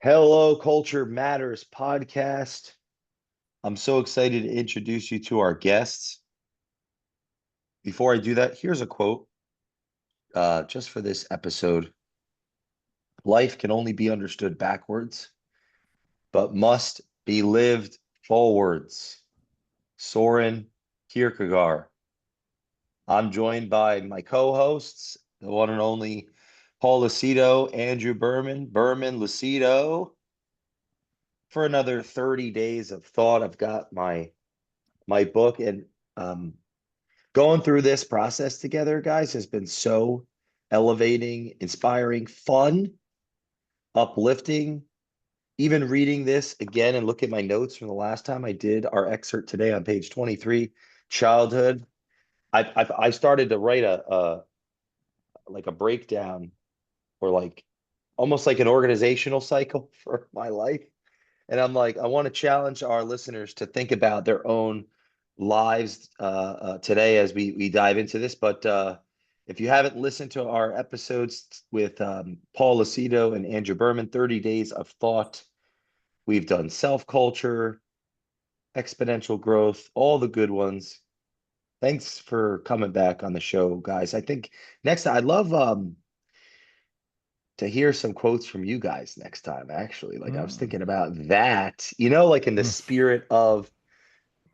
Hello, Culture Matters podcast. I'm so excited to introduce you to our guests. Before I do that, here's a quote just for this episode. Life can only be understood backwards, but must be lived forwards. Soren Kierkegaard. I'm joined by my co-hosts, the one and only Paul Lucido, Andrew Berman, Lucido. For another 30 days of thought, I've got my book and um going through this process together, guys, has been so elevating, inspiring, fun, uplifting. Even reading this again and look at my notes from the last time I did our excerpt today on page 23, childhood. I started to write a like a breakdown or like almost like an organizational cycle for my life. And I'm like, I want to challenge our listeners to think about their own lives today as we dive into this. But if you haven't listened to our episodes with Paul Lucido and Andrew Berman, 30 Days of Thought, we've done self-culture, exponential growth, all the good ones. Thanks for coming back on the show, guys. I think next time I'd love to hear some quotes from you guys next time, actually. Like I was Mm. thinking about that, like in the Mm. spirit of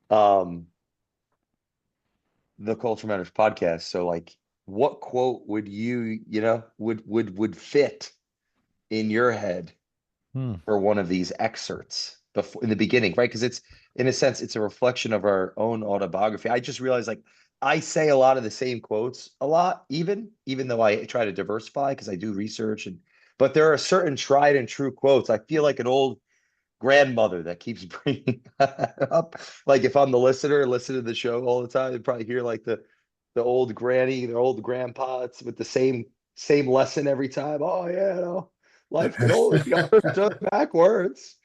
um the Culture Matters podcast. So like what quote would would fit in your head Mm. for one of these excerpts before in the beginning, right? Because it's in a sense it's a reflection of our own autobiography. I just realized like I say a lot of the same quotes a lot, even though I try to diversify because I do research and but there are certain tried and true quotes. I feel like an old grandmother that keeps bringing up. Like if I'm the listener, listen to the show all the time, you probably hear like the old granny, the old grandpa with the same lesson every time. Oh yeah, no, life can only be understood backwards.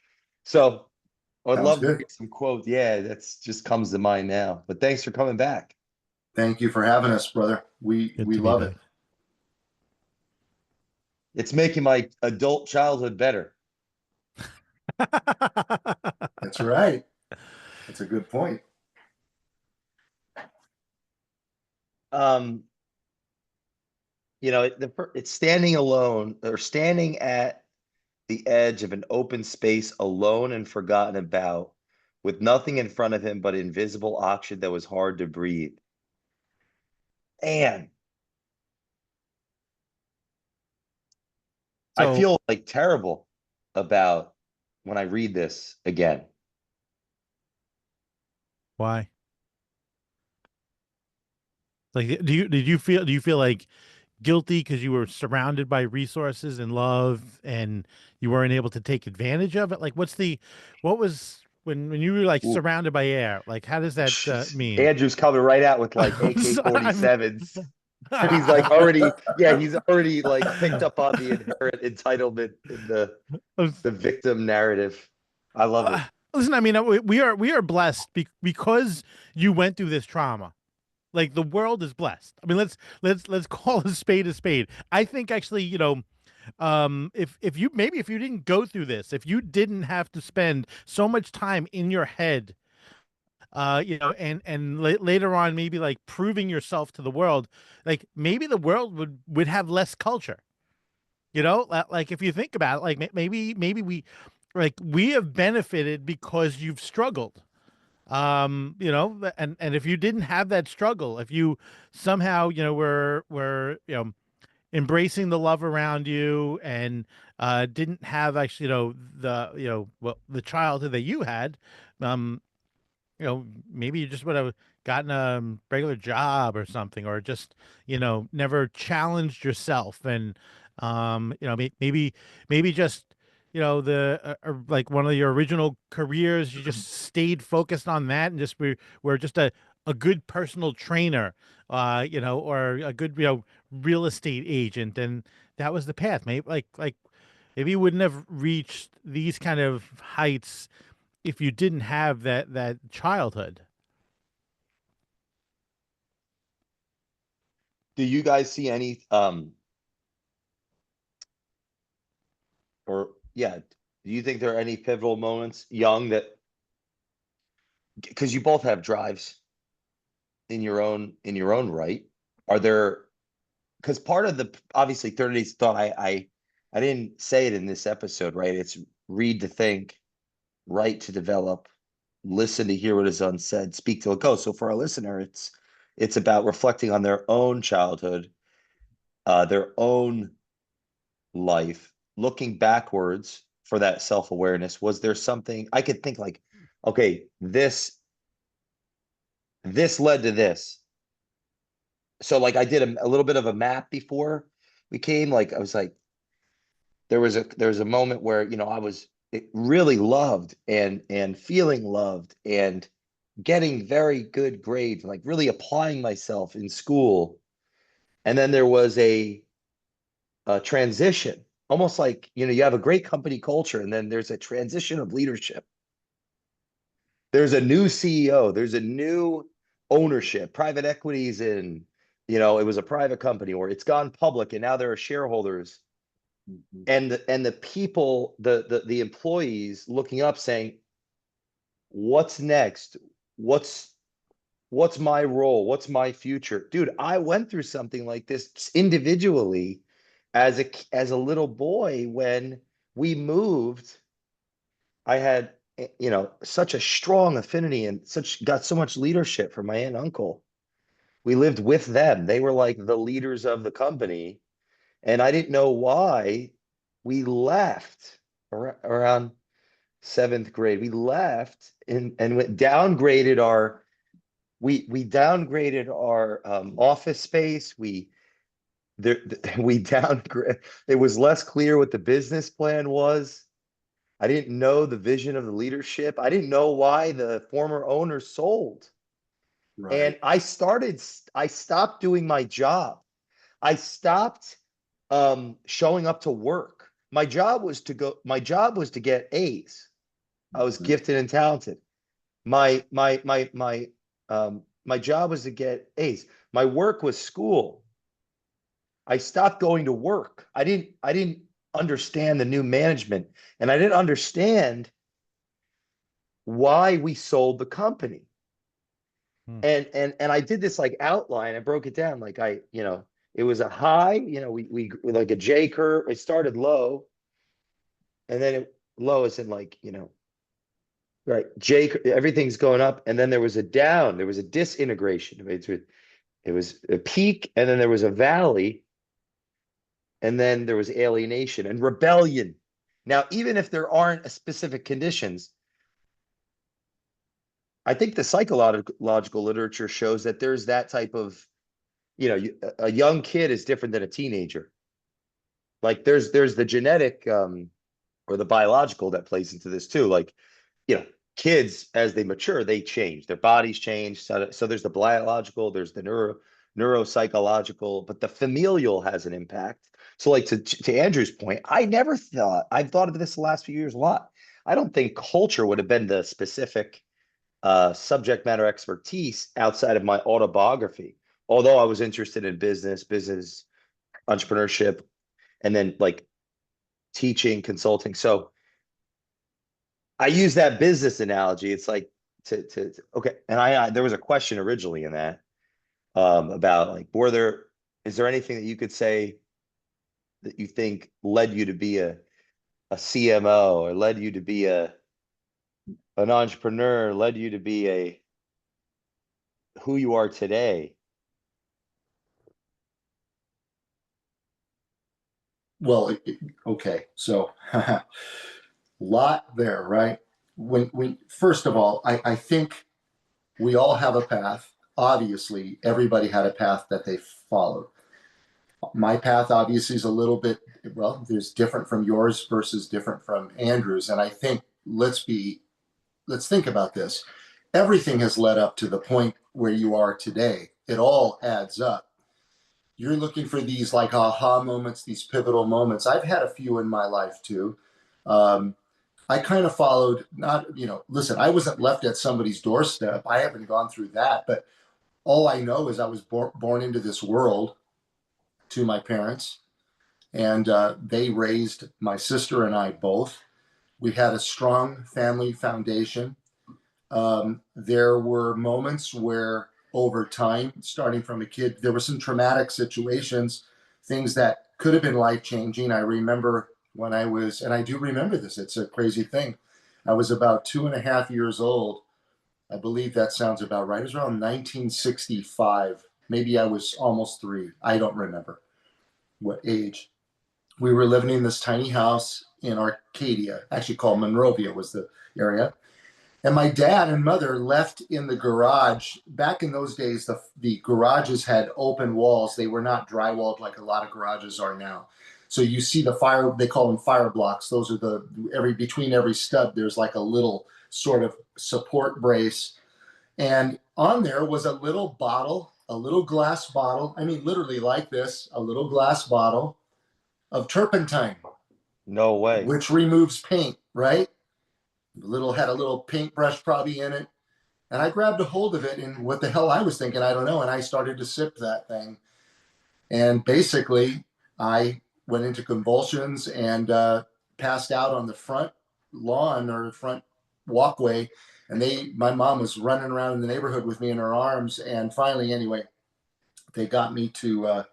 So I'd Sounds love to good. hear some quotes. Yeah, that's just comes to mind now. But thanks for coming back. Thank you for having us, brother. We Good we to be love it. back. It's making my adult childhood better. That's right. That's a good point. Um, it's standing alone or standing at the edge of an open space alone and forgotten about, with nothing in front of him but invisible oxygen that was hard to breathe. And I So feel like terrible about when I read this again. why? Like, do you feel like guilty because you were surrounded by resources and love and you weren't able to take advantage of it? Like, what was when you were like Ooh, surrounded by air? Like, how does that jeez. mean? Andrew's coming right out with like I'm sorry. AK-47s. He's like already, yeah, he's already like picked up on the inherent entitlement in the victim narrative. I love it. Listen, I mean, we are blessed because you went through this trauma. Like the world is blessed. I mean, let's call a spade a spade. I think actually, if you didn't go through this, if you didn't have to spend so much time in your head, and later on maybe like proving yourself to the world, like maybe the world would have less culture. Like if you think about it, like maybe we have benefited because you've struggled. And if you didn't have that struggle, if you somehow were embracing the love around you and didn't have actually the childhood that you had, um maybe you just would have gotten a regular job or something, or just never challenged yourself. And maybe just like one of your original careers, you just stayed focused on that and just were just a good personal trainer, or a good real estate agent, and that was the path. Maybe you wouldn't have reached these kind of heights if you didn't have that childhood. Do you guys see any or yeah, Do you think there are any pivotal moments young that, because you both have drives in your own right, are there, because part of the obviously 30 days thought, I didn't say it in this episode, right? It's read to think, write to develop, listen to hear what is unsaid, speak till it goes. So for our listener, it's about reflecting on their own childhood, their own life, looking backwards for that self-awareness. Was there something I could think like, okay, this led to this. So like I did a little bit of a map before we came. Like I was like, there was a moment where, you know, I was really loved and feeling loved and getting very good grades, like really applying myself in school. And then there was a transition, almost like, you know, you have a great company culture and then there's a transition of leadership. There's a new CEO, there's a new ownership, private equities in, you know, it was a private company or it's gone public and now there are shareholders and the people, the employees looking up saying, what's next? What's what's my role? What's my future? Dude, I went through something like this individually as a little boy when we moved. I had, you know, such a strong affinity and such got so much leadership from my aunt and uncle. We lived with them. They were like the leaders of the company. And I didn't know why we left around seventh grade. We left and went downgraded our we downgraded our office space. There we downgrade. It was less clear what the business plan was. I didn't know the vision of the leadership. I didn't know why the former owner sold. And Right. I stopped doing my job. I stopped showing up to work. My job was to get A's. I was Mhm. gifted and talented. My job was to get A's. My work was school. I stopped going to work. I didn't understand the new management and I didn't understand why we sold the company. Hmm. And I did this like outline. I broke it down like you know, it was a high, you know, we like a J curve. It started low and then low is in like, you know, right. Everything's going up and then there was a down. There was a disintegration. It was a peak and then there was a valley and then there was alienation and rebellion. Now, even if there aren't specific conditions, I think the psychological literature shows that there's that type of, you know, a young kid is different than a teenager. Like there's the genetic or the biological that plays into this too. Like, you know, kids as they mature, they change, their bodies change. So there's the biological, there's the neuropsychological, but the familial has an impact. So like to Andrew's point, I've thought of this the last few years a lot. I don't think culture would have been the specific subject matter expertise outside of my autobiography. Although I was interested in business entrepreneurship, and then like teaching, consulting. So I use that business analogy. It's like okay. And there was a question originally in that about like, is there anything that you could say that you think led you to be a CMO or led you to be an entrepreneur, led you to be a who you are today? Well, okay. So lot there, right? When first of all, I think we all have a path. Obviously, everybody had a path that they followed. My path obviously is a little bit, well, there's different from yours versus different from Andrew's. And I think let's think about this. Everything has led up to the point where you are today. It all adds up. You're looking for these like aha moments, these pivotal moments. I've had a few in my life too. Um, I kind of followed, not, you know, listen, I wasn't left at somebody's doorstep. I haven't gone through that, but all I know is I was born into this world to my parents, and they raised my sister and I both. We had a strong family foundation. There were moments where over time, starting from a kid, there were some traumatic situations, things that could have been life-changing. I remember when I was, and I do remember this, it's a crazy thing. I was about 2.5 years old. I believe that sounds about right. It was around 1965. Maybe I was almost 3. I don't remember what age. We were living in this tiny house in Arcadia, actually called Monrovia was the area. And my dad and mother left in the garage. Back in those days, the garages had open walls. They were not drywalled like a lot of garages are now. So you see the fire, they call them fire blocks. Those are between every stud, there's like a little sort of support brace. And on there was a little bottle, a little glass bottle. I mean, literally like this, a little glass bottle of turpentine, No way. which removes paint, right? Had a little paintbrush probably in it. And I grabbed a hold of it, and what the hell I was thinking, I don't know. And I started to sip that thing. And basically, I went into convulsions and passed out on the front lawn or front walkway. And my mom was running around in the neighborhood with me in her arms. And finally, anyway, they got me to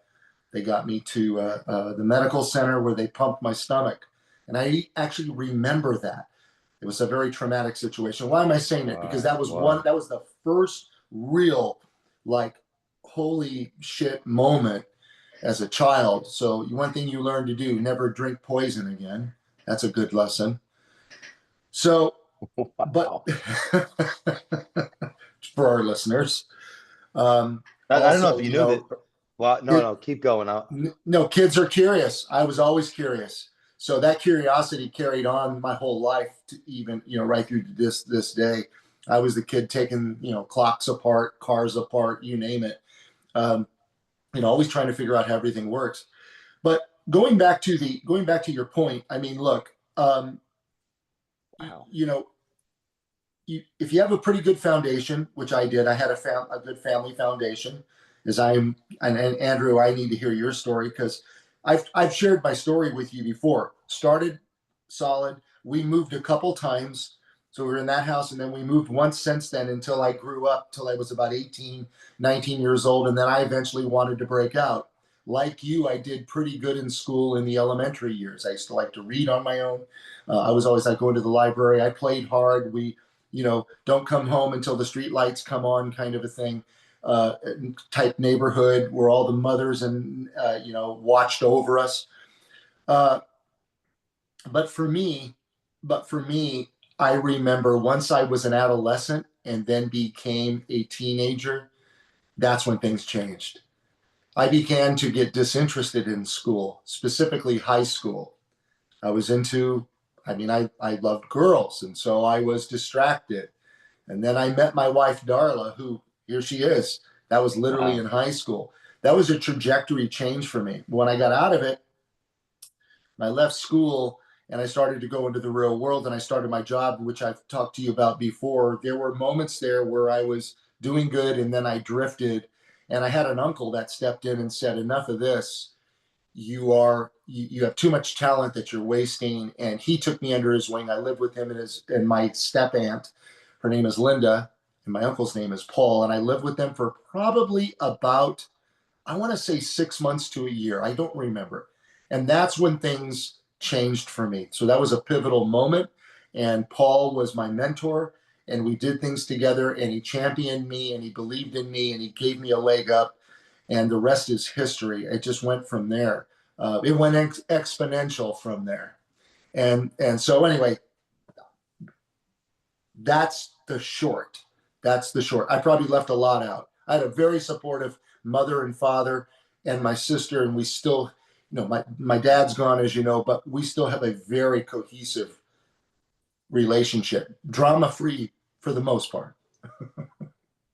the medical center where they pumped my stomach. And I actually remember that. It was a very traumatic situation. Why am I saying it? Because that was the first real, like, holy shit moment as a child. So one thing you learn to do, never drink poison again. That's a good lesson. So, but for our listeners, I don't know if you knew that. Well, no, keep going. No, kids are curious. I was always curious. So that curiosity carried on my whole life to even, right through to this day. I was the kid taking, clocks apart, cars apart, you name it. Always trying to figure out how everything works. But going back to your point, I mean, look, Wow. If you have a pretty good foundation, which I did, I had a good family foundation. And Andrew, I need to hear your story because I've shared my story with you before. Started solid. We moved a couple times. So we were in that house, and then we moved once since then until I grew up, till I was about 18, 19 years old. And then I eventually wanted to break out. Like you, I did pretty good in school in the elementary years. I used to like to read on my own. I was always like going to the library. I played hard. We, don't come home until the street lights come on kind of a thing. Type neighborhood where all the mothers and watched over us. But for me, I remember once I was an adolescent and then became a teenager, that's when things changed. I began to get disinterested in school, specifically high school. I loved girls, and so I was distracted. And then I met my wife, Darla, who, here she is. That was literally in high school. That was a trajectory change for me. When I got out of it, I left school and I started to go into the real world and I started my job, which I've talked to you about before. There were moments there where I was doing good and then I drifted. And I had an uncle that stepped in and said, enough of this. You have too much talent that you're wasting. And he took me under his wing. I lived with him and my step aunt. Her name is Linda, and my uncle's name is Paul. And I lived with them for probably about, I want to say 6 months to a year. I don't remember. And that's when things changed for me. So that was a pivotal moment. And Paul was my mentor. And we did things together. And he championed me and he believed in me and he gave me a leg up. And the rest is history. It just went from there. It went exponential from there. And so anyway, that's the short. I probably left a lot out. I had a very supportive mother and father and my sister, and we still, my dad's gone, as you know, but we still have a very cohesive relationship, drama-free for the most part.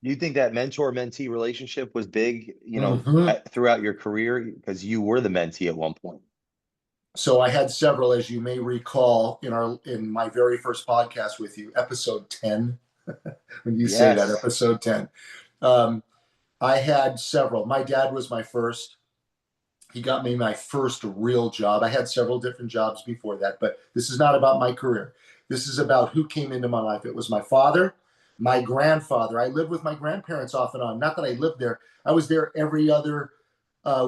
Do you think that mentor-mentee relationship was big, Mhm. throughout your career? Because you were the mentee at one point. So I had several, as you may recall, in my very first podcast with you, episode 10. When you say that, episode 10. I had several. My dad was my first. He got me my first real job. I had several different jobs before that, but this is not about my career. This is about who came into my life. It was my father, my grandfather. I lived with my grandparents off and on. Not that I lived there. I was there every other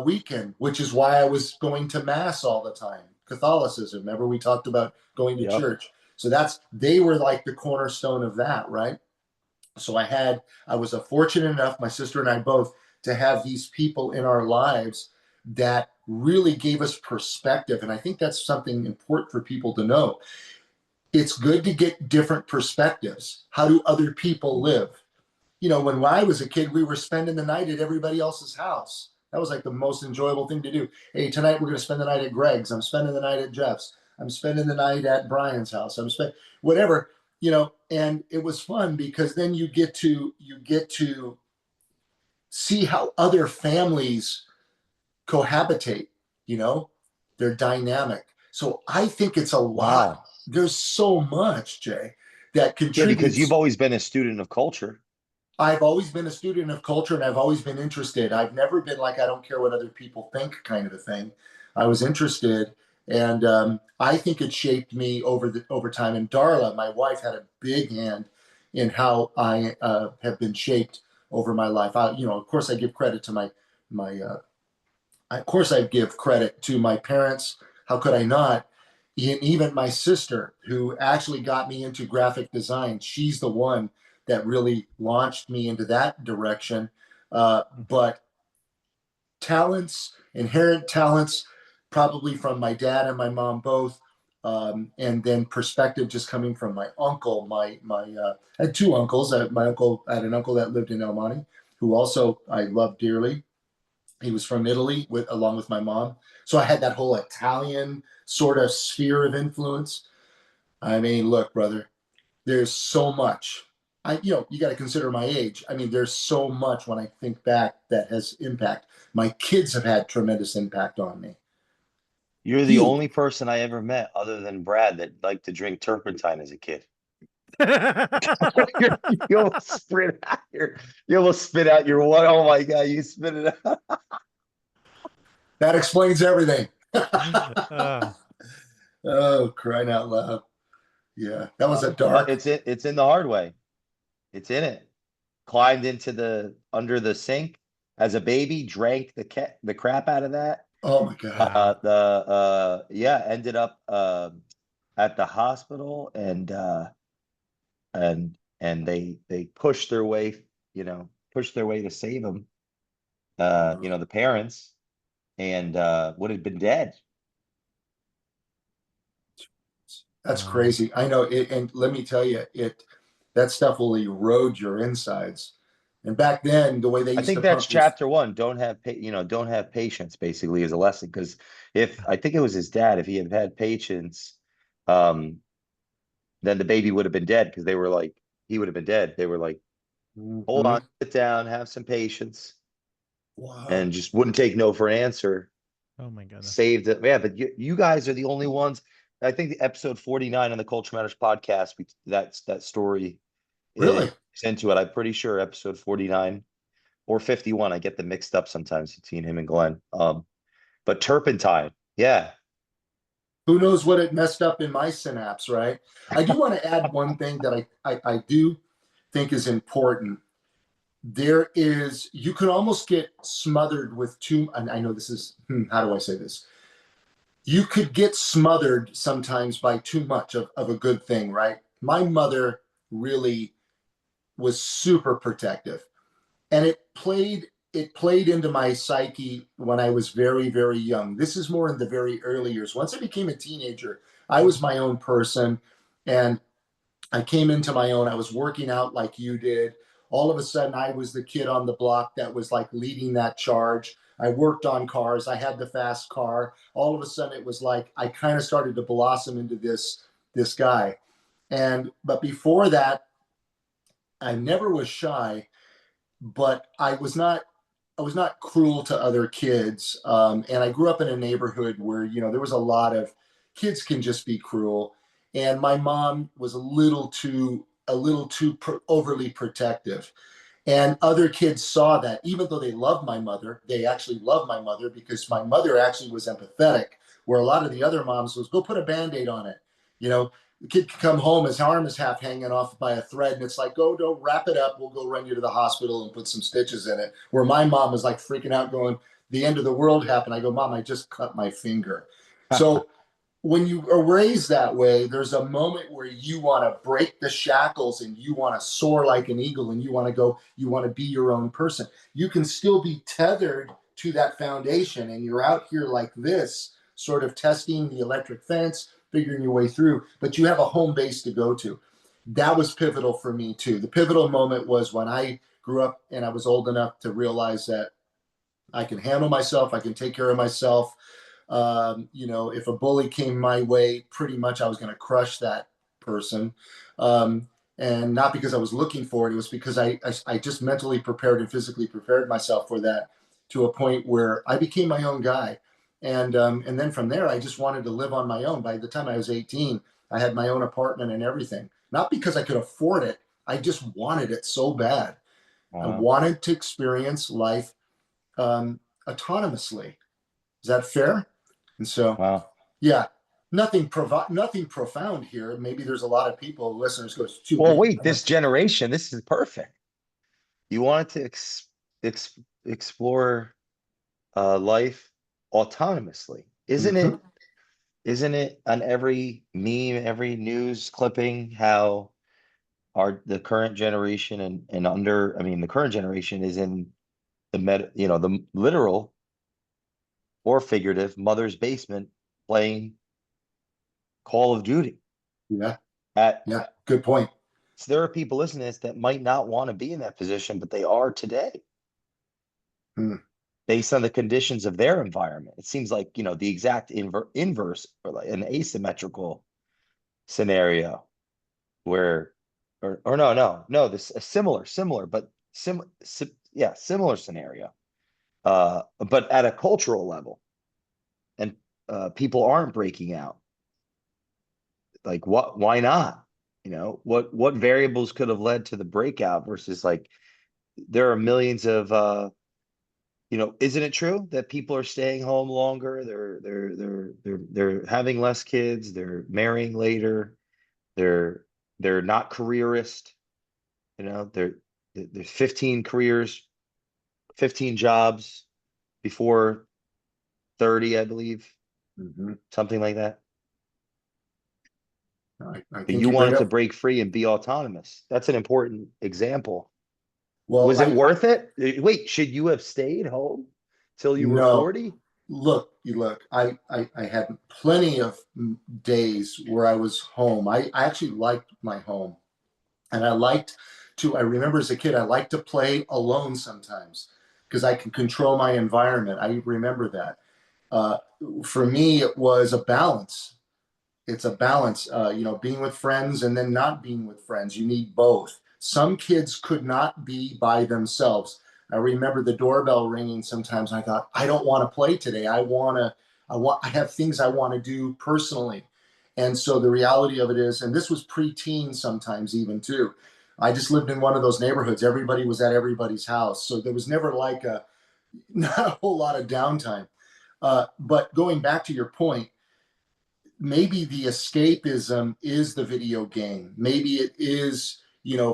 weekend, which is why I was going to mass all the time. Catholicism. Remember, we talked about going to Yep. church. So they were like the cornerstone of that, right? So I was fortunate enough, my sister and I both, to have these people in our lives that really gave us perspective. And I think that's something important for people to know. It's good to get different perspectives. How do other people live? When I was a kid, we were spending the night at everybody else's house. That was like the most enjoyable thing to do. Hey, tonight we're going to spend the night at Greg's. I'm spending the night at Jeff's. I'm spending the night at Brian's house. I'm spending whatever, and it was fun because then you get to see how other families cohabitate, you know, they're dynamic. So I think it's a lot. Wow. There's so much, Jay, that Yeah, because you've contributes. always been a student of culture. I've always been a student of culture and I've always been interested. I've never been like, I don't care what other people think kind of a thing. I was interested. And I think it shaped me over time. And Darla, my wife, had a big hand in how I have been shaped over my life. Of course, I give credit to my of course, I give credit to my parents. How could I not? Even my sister, who actually got me into graphic design, she's the one that really launched me into that direction. But inherent talents, probably from my dad and my mom both, and then perspective just coming from my uncle. I had two uncles. I had an uncle that lived in El Monte, who also I loved dearly. He was from Italy along with my mom. So I had that whole Italian sort of sphere of influence. I mean, look, brother, there's so much. You got to consider my age. I mean, there's so much when I think back that has impact. My kids have had tremendous impact on me. You're the Huge. only person I ever met other than Brad that liked to drink turpentine as a kid. You almost spit out you almost spit out your one. Oh my God, you spit it out. That explains everything. Uh, Oh, crying out loud. Yeah, that was a But dark. it's in the hard way. It's in it. Climbed into the under the sink as a baby, drank the crap out of that. Oh my God. Yeah, ended up at the hospital and they pushed their way, pushed their way to save him. The parents and would have been dead. That's wow. crazy. I know it, and let me tell you, that stuff will erode your insides. And back then, the way they I used think to that's pump this, chapter one. Don't have patience basically is a lesson. Because if I think it was his dad, if he had had patience, um, then the baby would have been dead because they were like, he would have been dead. They were like, hold on, Mhm. sit down, have some patience, Wow. and just wouldn't take no for an answer. Oh my goodness. Saved it. Yeah, but you guys are the only ones. I think the episode 49 on the Culture Matters podcast, that story Really? is into it. I'm pretty sure episode 49 or 51. I get them mixed up sometimes between him and Glenn. But turpentine, yeah. Who knows what it messed up in my synapse, right? I do want to add one thing that I do think is important. You can almost get smothered with too, and I know this is, how do I say this? You could get smothered sometimes by too much of a good thing, right? My mother really was super protective, and it played into my psyche when I was very, very young. This is more in the very early years. Once I became a teenager, I was my own person, and I came into my own. I was working out like you did. All of a sudden, I was the kid on the block that was like leading that charge. I worked on cars. I had the fast car. All of a sudden, it was like I kind of started to blossom into this guy. But before that, I never was shy, but I was not cruel to other kids. And I grew up in a neighborhood where, there was a lot of kids can just be cruel. And my mom was a little too overly protective. And other kids saw that, even though they loved my mother, they actually loved my mother because my mother actually was empathetic, where a lot of the other moms was, go put a Band-Aid on it. You know, the kid could come home, his arm is half hanging off by a thread, and it's like, go, don't wrap it up. We'll go run you to the hospital and put some stitches in it. Where my mom was like freaking out going, the end of the world happened. I go, Mom, I just cut my finger. So when you are raised that way, there's a moment where you want to break the shackles and you want to soar like an eagle and you want to go, you want to be your own person. You can still be tethered to that foundation and you're out here like this, sort of testing the electric fence, figuring your way through, but you have a home base to go to. That was pivotal for me too. The pivotal moment was when I grew up and I was old enough to realize that I can handle myself, I can take care of myself. You know, if a bully came my way, pretty much I was going to crush that person. And not because I was looking for it, it was because I just mentally prepared and physically prepared myself for that to a point where I became my own guy. And then from there, I just wanted to live on my own. By the time I was 18, I had my own apartment and everything. Not because I could afford it, I just wanted it so bad. I Wow. wanted to experience life autonomously. Is that fair? And so, Wow. yeah, nothing profound here. Maybe there's a lot of people, listeners, goes too Well, deep. wait, this generation, this is perfect. You wanted to ex explore life autonomously. Mhm. Isn't it on every meme, every news clipping how the current generation and under, I mean, the current generation is in the literal or figurative mother's basement playing Call of Duty Yeah, at yeah, good point. so there are people listening to this that might not want to be in that position, but they are today Hmm. based on the conditions of their environment. It seems like, the exact inverse or like an asymmetrical scenario where, or no, this a similar, but yeah, similar scenario. But at a cultural level, and people aren't breaking out. Like why not? What variables could have led to the breakout versus like there are millions of isn't it true that people are staying home longer? They're having less kids, they're marrying later, they're they're not careerist, there's 15 careers, 15 jobs before 30, I believe, Mhm. something like that. I But think you you bring wanted to up, break free and be autonomous. That's an important example. well, Was it worth it? Wait, should you have stayed home till you were no, 40? look, I had plenty of days where I was home. I actually liked my home. And I remember as a kid, I liked to play alone sometimes because I can control my environment. I remember that. Uh, for me, it was a balance. It's a balance, being with friends and then not being with friends. You need both. Some kids could not be by themselves. I remember the doorbell ringing sometimes. And I thought, I don't want to play today. I have things I want to do personally. And so the reality of it is, and this was pre-teen sometimes even too. I just lived in one of those neighborhoods. Everybody was at everybody's house. So there was never like not a whole lot of downtime. But going back to your point, maybe the escapism is the video game. Maybe it is,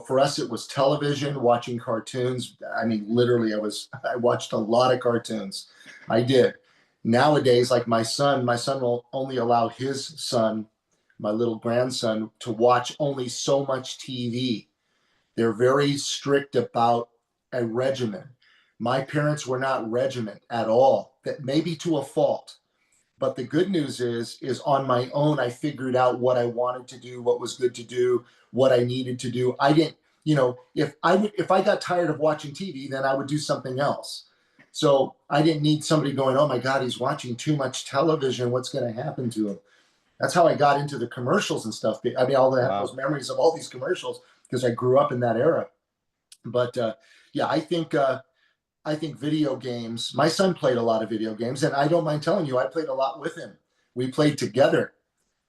for us, it was television, watching cartoons. I mean, literally, I watched a lot of cartoons. I did. Nowadays, like my son will only allow his son, my little grandson, to watch only so much TV. They're very strict about a regimen. My parents were not regiment at all, that maybe to a fault. But the good news is on my own, I figured out what I wanted to do, what was good to do, what I needed to do. I didn't, if I got tired of watching TV, then I would do something else. So I didn't need somebody going, oh my God, he's watching too much television. What's going to happen to him? That's how I got into the commercials and stuff. I mean, all that those Wow. memories of all these commercials because I grew up in that era. But yeah, I think video games, my son played a lot of video games, and I don't mind telling you, I played a lot with him. We played together.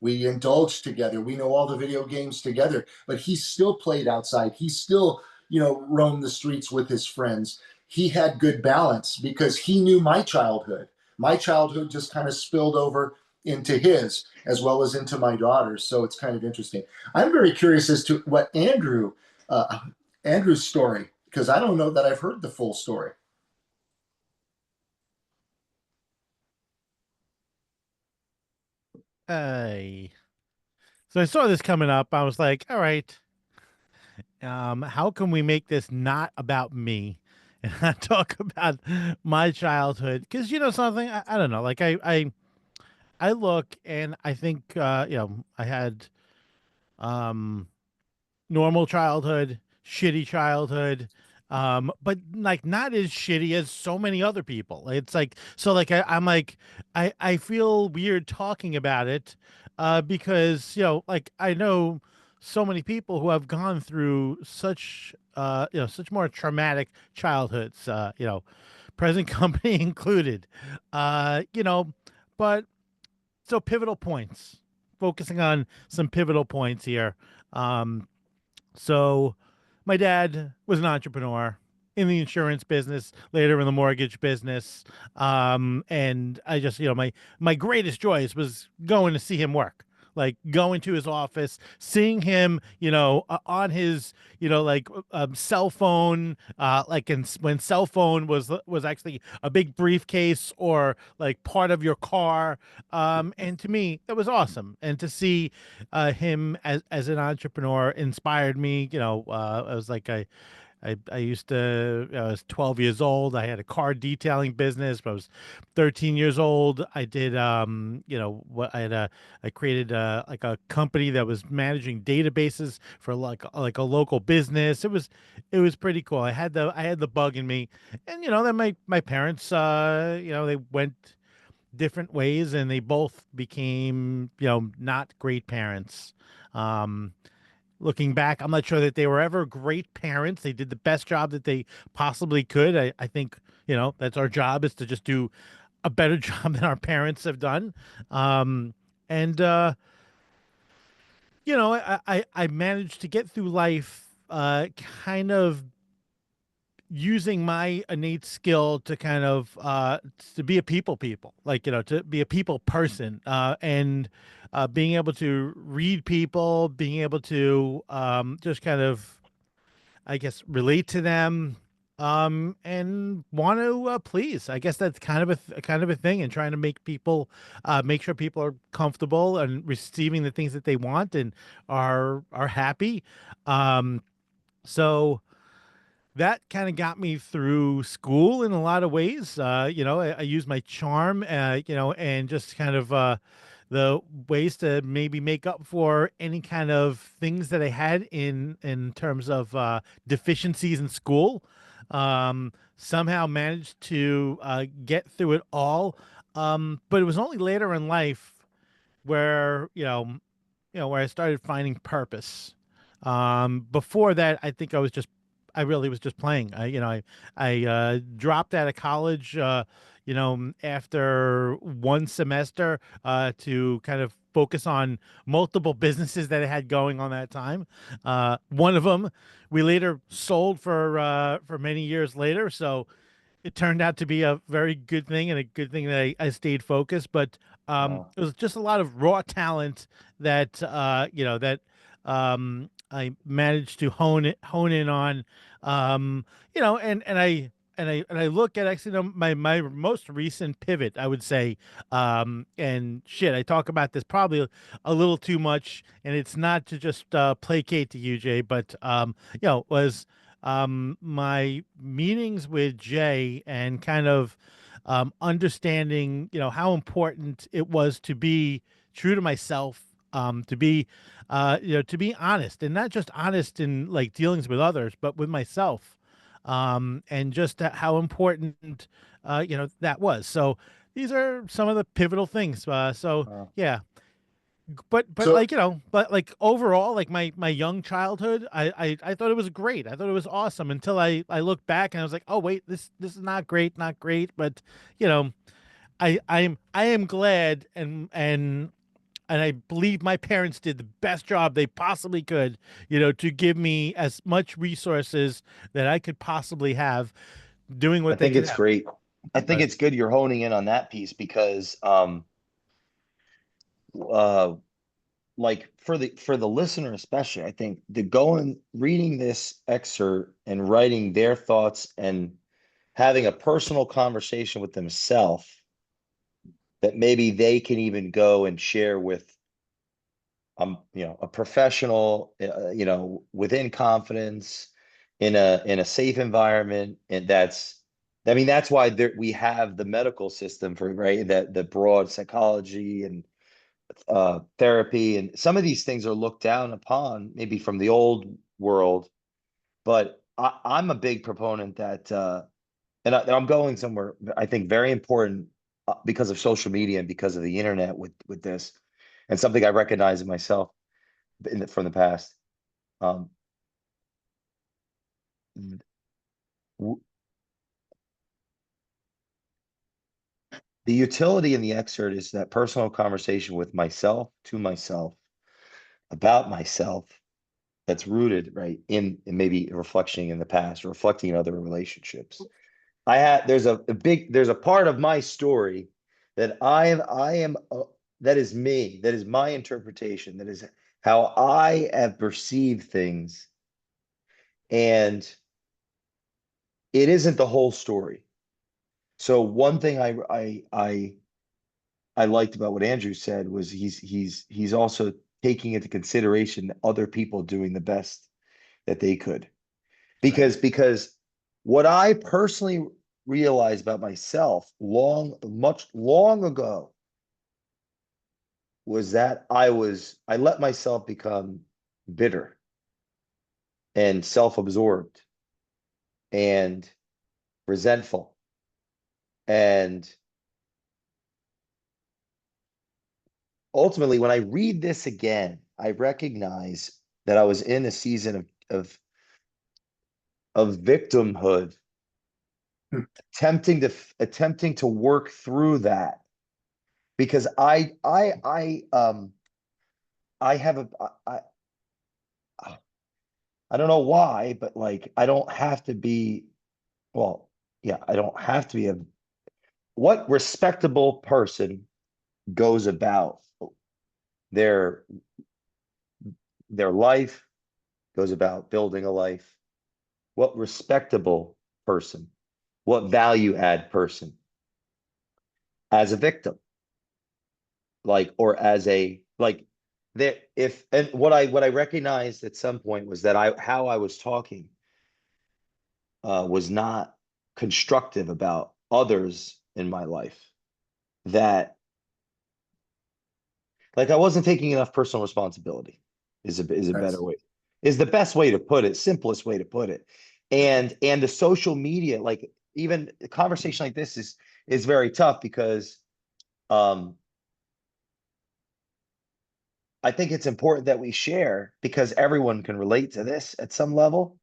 We indulged together. We know all the video games together, but he still played outside. He still roam the streets with his friends. He had good balance because he knew my childhood. My childhood just kind of spilled over into his as well as into my daughter's. So it's kind of interesting. I'm very curious as to what Andrew's story, because I don't know that I've heard the full story. Hey. So I saw this coming up. I was like, all right, how can we make this not about me and not talk about my childhood? Because you know something, I don't know. Like I look and I think I had um normal childhood, shitty childhood, but like not as shitty as so many other people. It's like so like I'm like I feel weird talking about it, because like I know so many people who have gone through such such more traumatic childhoods, present company included, but so pivotal points, focusing on some pivotal points here. Um, so my dad was an entrepreneur in the insurance business, later in the mortgage business. And I just, my greatest joys was going to see him work. Like going to his office, seeing him, on his, cell phone, when cell phone was actually a big briefcase or like part of your car. And to me, that was awesome. And to see him as an entrepreneur inspired me. I was like I used to, I was 12 years old. I had a car detailing business. But I was 13 years old. I did, what I created like a company that was managing databases for like a local business. It was pretty cool. I had the bug in me, and then my parents, they went different ways, and they both became, not great parents. Um, Looking back, I'm not sure that they were ever great parents. They did the best job that they possibly could. I think, that's our job, is to just do a better job than our parents have done. And I managed to get through life, kind of using my innate skill to kind of to be a people, like to be a people person, and being able to read people, being able to just kind of, I guess, relate to them, and want to please. I guess that's kind of kind of a thing, and trying to make sure people are comfortable and receiving the things that they want and are happy. So that kind of got me through school in a lot of ways. I use my charm, and just kind of the ways to maybe make up for any kind of things that I had in terms of deficiencies in school. Somehow managed to get through it all. But it was only later in life where where I started finding purpose. Before that, I think I really was just playing. I dropped out of college, after one semester, to kind of focus on multiple businesses that I had going on that time. One of them we later sold for many years later. So it turned out to be a very good thing, and a good thing that I stayed focused. But Wow. it was just a lot of raw talent that I managed to hone in on. And I look at actually, my most recent pivot, I would say, and shit, I talk about this probably a little too much, and it's not to just placate to you, Jay, but was my meetings with Jay, and kind of understanding, how important it was to be true to myself, to be honest, and not just honest in like dealings with others, but with myself, and just how important, that was. So these are some of the pivotal things. So Wow. yeah, but So, like but like overall, like my young childhood, I thought it was great. I thought it was awesome until I looked back and I was like, oh wait, this is not great, not great. But you know I am glad, and and I believe my parents did the best job they possibly could, to give me as much resources that I could possibly have, doing I what they think could it's have. great. I think But it's good you're honing in on that piece because uh like for the listener especially, I think the going reading this excerpt and writing their thoughts and having a personal conversation with themselves that maybe they can even go and share with a professional, within confidence in a safe environment. And I mean, that's why we have the medical system for, right, that the broad psychology and therapy, and some of these things are looked down upon maybe from the old world. But I'm a big proponent that and I'm going somewhere I think very important, because of social media and because of the internet with this, and something I recognize in myself from the past. Um, w- the utility in the excerpt is that personal conversation with myself, to myself, about myself, that's rooted right in maybe reflecting in the past or reflecting in other relationships. There's a part of my story that I am that is me, that is my interpretation, that is how I have perceived things, and it isn't the whole story. So one thing I liked about what Andrew said was he's also taking into consideration other people doing the best that they could. Right. Because what I personally realized about myself much long ago was that I let myself become bitter and self-absorbed and resentful. And ultimately, when I read this again, I recognize that I was in a season of victimhood, Hmm. attempting to work through that, because I have I don't know why, but like I don't have to be, well, yeah, I don't have to be what respectable person goes about their their life, goes about building a life. What respectable person, what value add person as a victim, like, or as a like that if and what I recognized at some point was that how I was talking was not constructive about others in my life, that like I wasn't taking enough personal responsibility is a better That's way, is the best way to put it, simplest way to put it. And the social media, like even a conversation like this is very tough because um I think it's important that we share because everyone can relate to this at some level.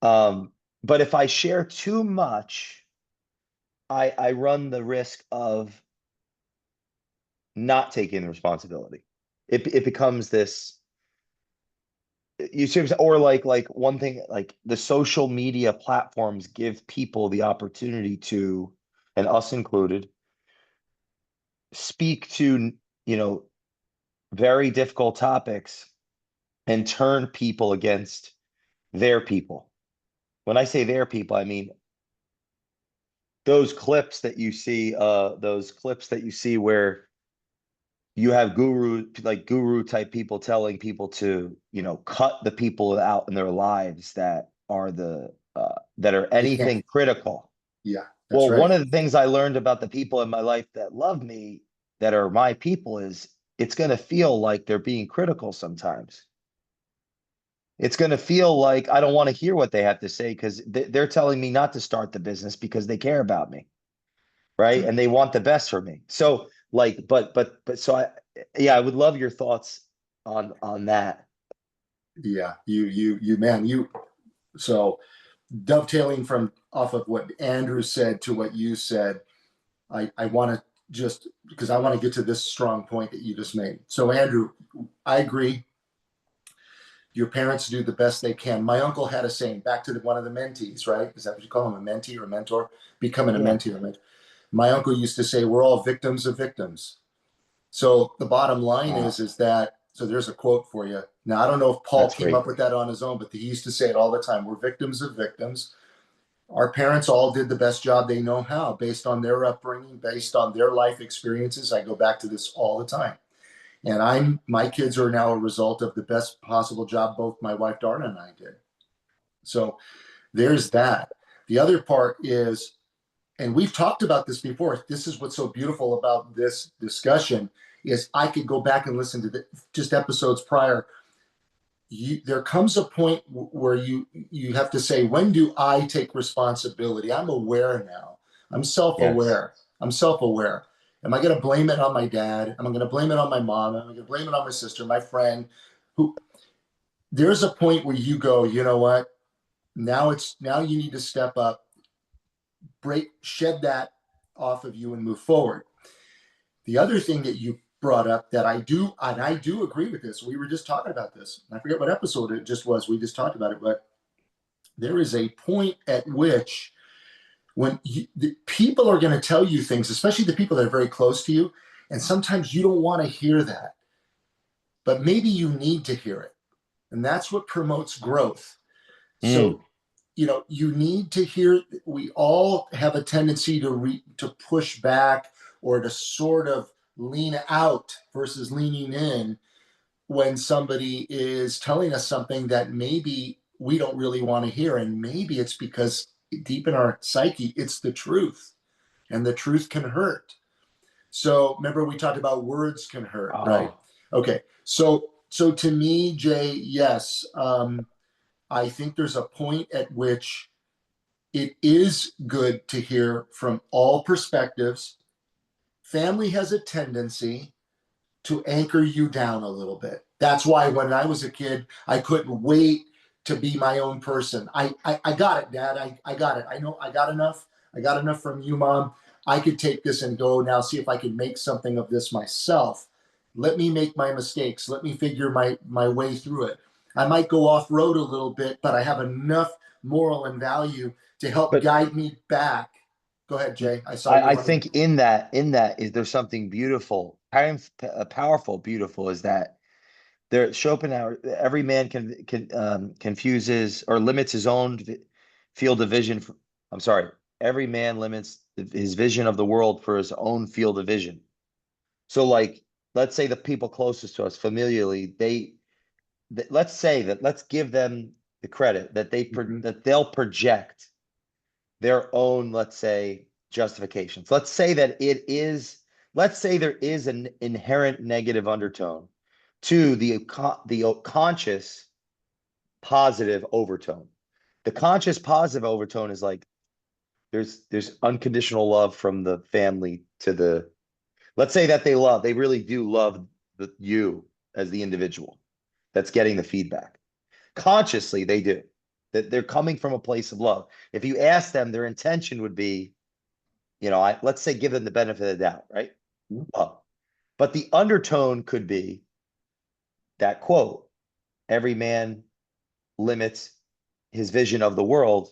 Um, but if I share too much, I run the risk of not taking the responsibility. It becomes this, you see what I'm saying? Or like one thing, like the social media platforms give people the opportunity to, and us included, speak to, you know, very difficult topics and turn people against their people. When I say their people, I mean those clips that you see where you have guru type people telling people to, cut the people out in their lives that are that are they can't. anything critical. Yeah, that's Well, right. one of the things I learned about the people in my life that love me, that are my people, is it's going to feel like they're being critical sometimes. It's going to feel like I don't want to hear what they have to say because they're telling me not to start the business because they care about me, right? True. And they want the best for me. So like, so yeah, I would love your thoughts on that. Yeah, man, so dovetailing from off of what Andrew said to what you said, I want to just because I want to get to this strong point that you just made. So, Andrew, I agree. Your parents do the best they can. My uncle had a saying, back to one of the mentees, right? Is that what you call him, a mentee or a mentor? Becoming a Yeah. mentee or a mentor. My uncle used to say, we're all victims of victims. So the bottom line is that, so there's a quote for you. Now, I don't know if Paul That's came great. up with that on his own, but he used to say it all the time. We're victims of victims. Our parents all did the best job they know how, based on their upbringing, based on their life experiences. I go back to this all the time. And my kids are now a result of the best possible job both my wife Darna and I did. So there's that. The other part is, and we've talked about this before, this is what's so beautiful about this discussion, is I could go back and listen to just episodes prior. There comes a point where you have to say, when do I take responsibility? I'm aware now. I'm self-aware. Yes. I'm self-aware. Am I going to blame it on my dad? Am I going to blame it on my mom? Am I going to blame it on my sister, my friend? Who? There's a point where you go, you know what? Now you need to step up, shed that off of you and move forward. The other thing that you brought up that I do agree with this. We were just talking about this. I forget what episode it just was. We just talked about it, but there is a point at which when the people are going to tell you things, especially the people that are very close to you, and sometimes you don't want to hear that, but maybe you need to hear it. And that's what promotes growth. So, you need to hear, we all have a tendency to push back or to sort of lean out versus leaning in when somebody is telling us something that maybe we don't really want to hear. And maybe it's because deep in our psyche, it's the truth, and the truth can hurt. So remember, we talked about words can hurt, right? Okay. So to me, Jay, yes, I think there's a point at which it is good to hear from all perspectives. Family has a tendency to anchor you down a little bit. That's why when I was a kid, I couldn't wait to be my own person. I got it, Dad. I got it. I know I got enough. I got enough from you, Mom. I could take this and go now, see if I can make something of this myself. Let me make my mistakes. Let me figure my way through it. I might go off road a little bit, but I have enough moral and value to help But guide me back. Go ahead, Jay. I saw you. I think in that is there's something beautiful, powerful, beautiful is that there Schopenhauer, every man confuses or limits his own field of vision. I'm sorry, every man limits his vision of the world for his own field of vision. So like, let's say the people closest to us familiarly, let's give them the credit that that they'll project their own, let's say, justifications. Let's say there is an inherent negative undertone to the conscious positive overtone. The conscious positive overtone is like there's unconditional love from the family to the, let's say that they really do love you as the individual that's getting the feedback. Consciously, they do. That they're coming from a place of love. If you ask them, their intention would be, let's say give them the benefit of the doubt, right? Love. But the undertone could be that quote, every man limits his vision of the world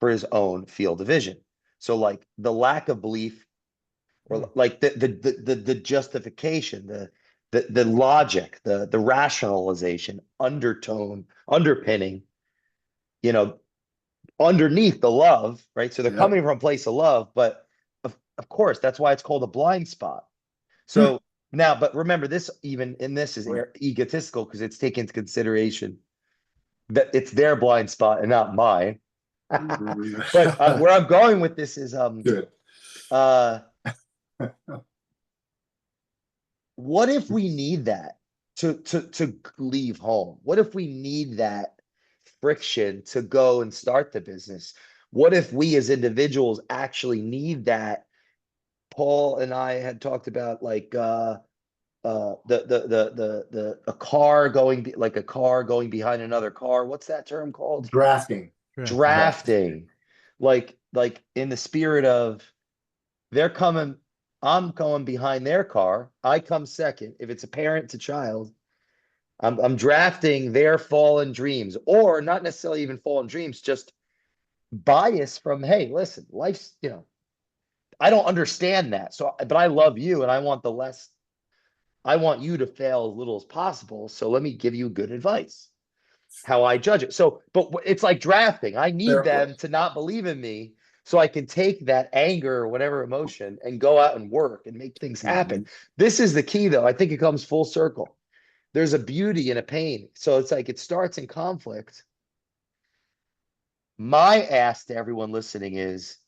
for his own field of vision. So like the lack of belief or like the justification, the logic, the rationalization, underpinning, you know, underneath the love, right? So they're coming from a place of love, but of course, that's why it's called a blind spot. So now, but remember, this even in this is egotistical because it's taken into consideration that it's their blind spot and not mine. But where I'm going with this is Good. What if we need that to leave home? What if we need that friction to go and start the business? What if we as individuals actually need that? Paul and I had talked about like a car going like a car going behind another car. What's that term called? Drafting. Drafting. Like in the spirit of they're coming I'm going behind their car. I come second. If it's a parent to child, I'm drafting their fallen dreams, or not necessarily even fallen dreams, just bias from, hey, listen, life's, I don't understand that. So, but I love you and I want you to fail as little as possible. So let me give you good advice, how I judge it. So, but it's like drafting. I need them to not believe in me so I can take that anger or whatever emotion and go out and work and make things happen. This is the key, though. I think it comes full circle. There's a beauty and a pain. So it's like it starts in conflict. My ask to everyone listening is,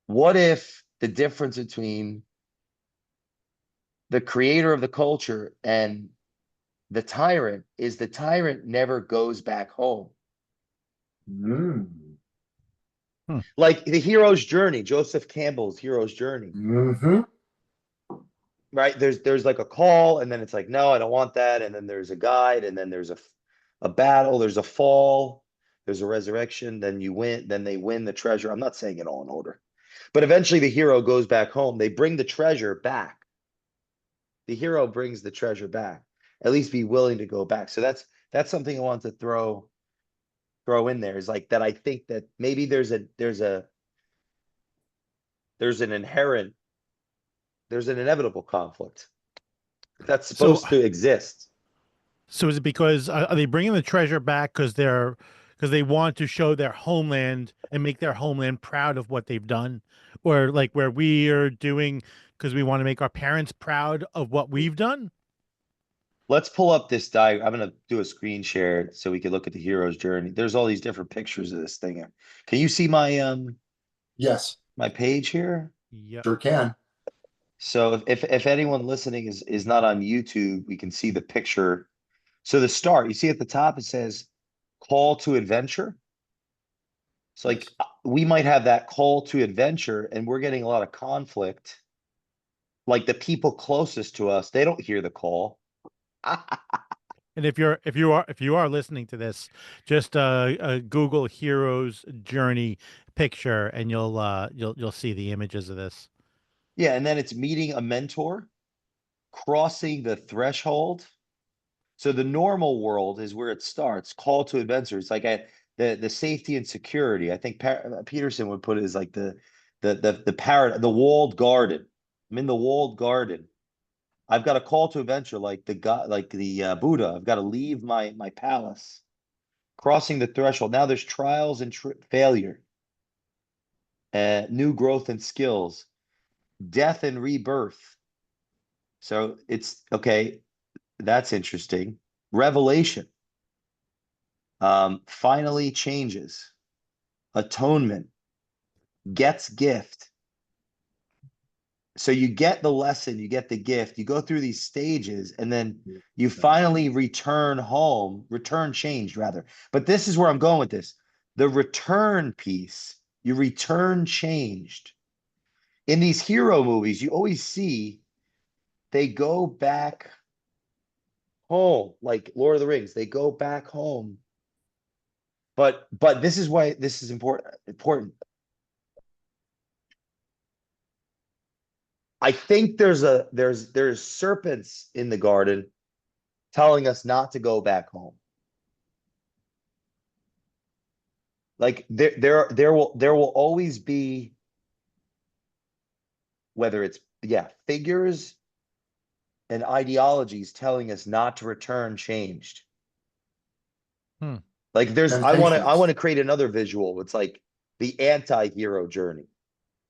what if the difference between the creator of the culture and the tyrant is the tyrant never goes back home? Mm. Like the hero's journey, Joseph Campbell's hero's journey. Mm-hmm. Right? There's like a call, and then it's like, no, I don't want that. And then there's a guide, and then there's a battle, there's a fall, there's a resurrection, then you win, then they win the treasure. I'm not saying it all in order. But eventually the hero goes back home. They bring the treasure back. The hero brings the treasure back. At least be willing to go back. So that's something I want to throw in there, is like that. I think that maybe there's an inherent, there's an inevitable conflict that's So, supposed to exist. so is it because are they bringing the treasure back because they want to show their homeland and make their homeland proud of what they've done, or like where we are doing because we want to make our parents proud of what we've done? Let's pull up this diagram. I'm going to do a screen share so we can look at the hero's journey. There's all these different pictures of this thing. Can you see Yes, my page here? Yeah. sure can. So if anyone listening is not on YouTube, we can see the picture. So the start, you see at the top, it says call to adventure. It's like Yes. we might have that call to adventure, and we're getting a lot of conflict. Like the people closest to us, they don't hear the call. And if you are listening to this, just Google hero's journey picture, and you'll see the images of this. Yeah, and then it's meeting a mentor, crossing the threshold. So the normal world is where it starts. Call to adventure. It's like the safety and security. I think Peterson would put it as like the walled garden. I'm in the walled garden. I've got a call to adventure, like the god, like the Buddha. I've got to leave my palace, crossing the threshold. Now there's trials and failure, new growth and skills, death and rebirth. So it's okay. That's interesting. Revelation. Finally changes. Atonement. Gets gift. So you get the lesson, you get the gift, you go through these stages, and then you finally return changed rather. But this is where I'm going with this. The return piece, you return changed. In these hero movies, you always see they go back home, like Lord of the Rings, they go back home. But this is why this is important. I think there's serpents in the garden telling us not to go back home. Like there will always be, whether it's figures and ideologies telling us not to return changed. Hmm. Like I Temptations. want to create another visual. It's like the anti-hero journey.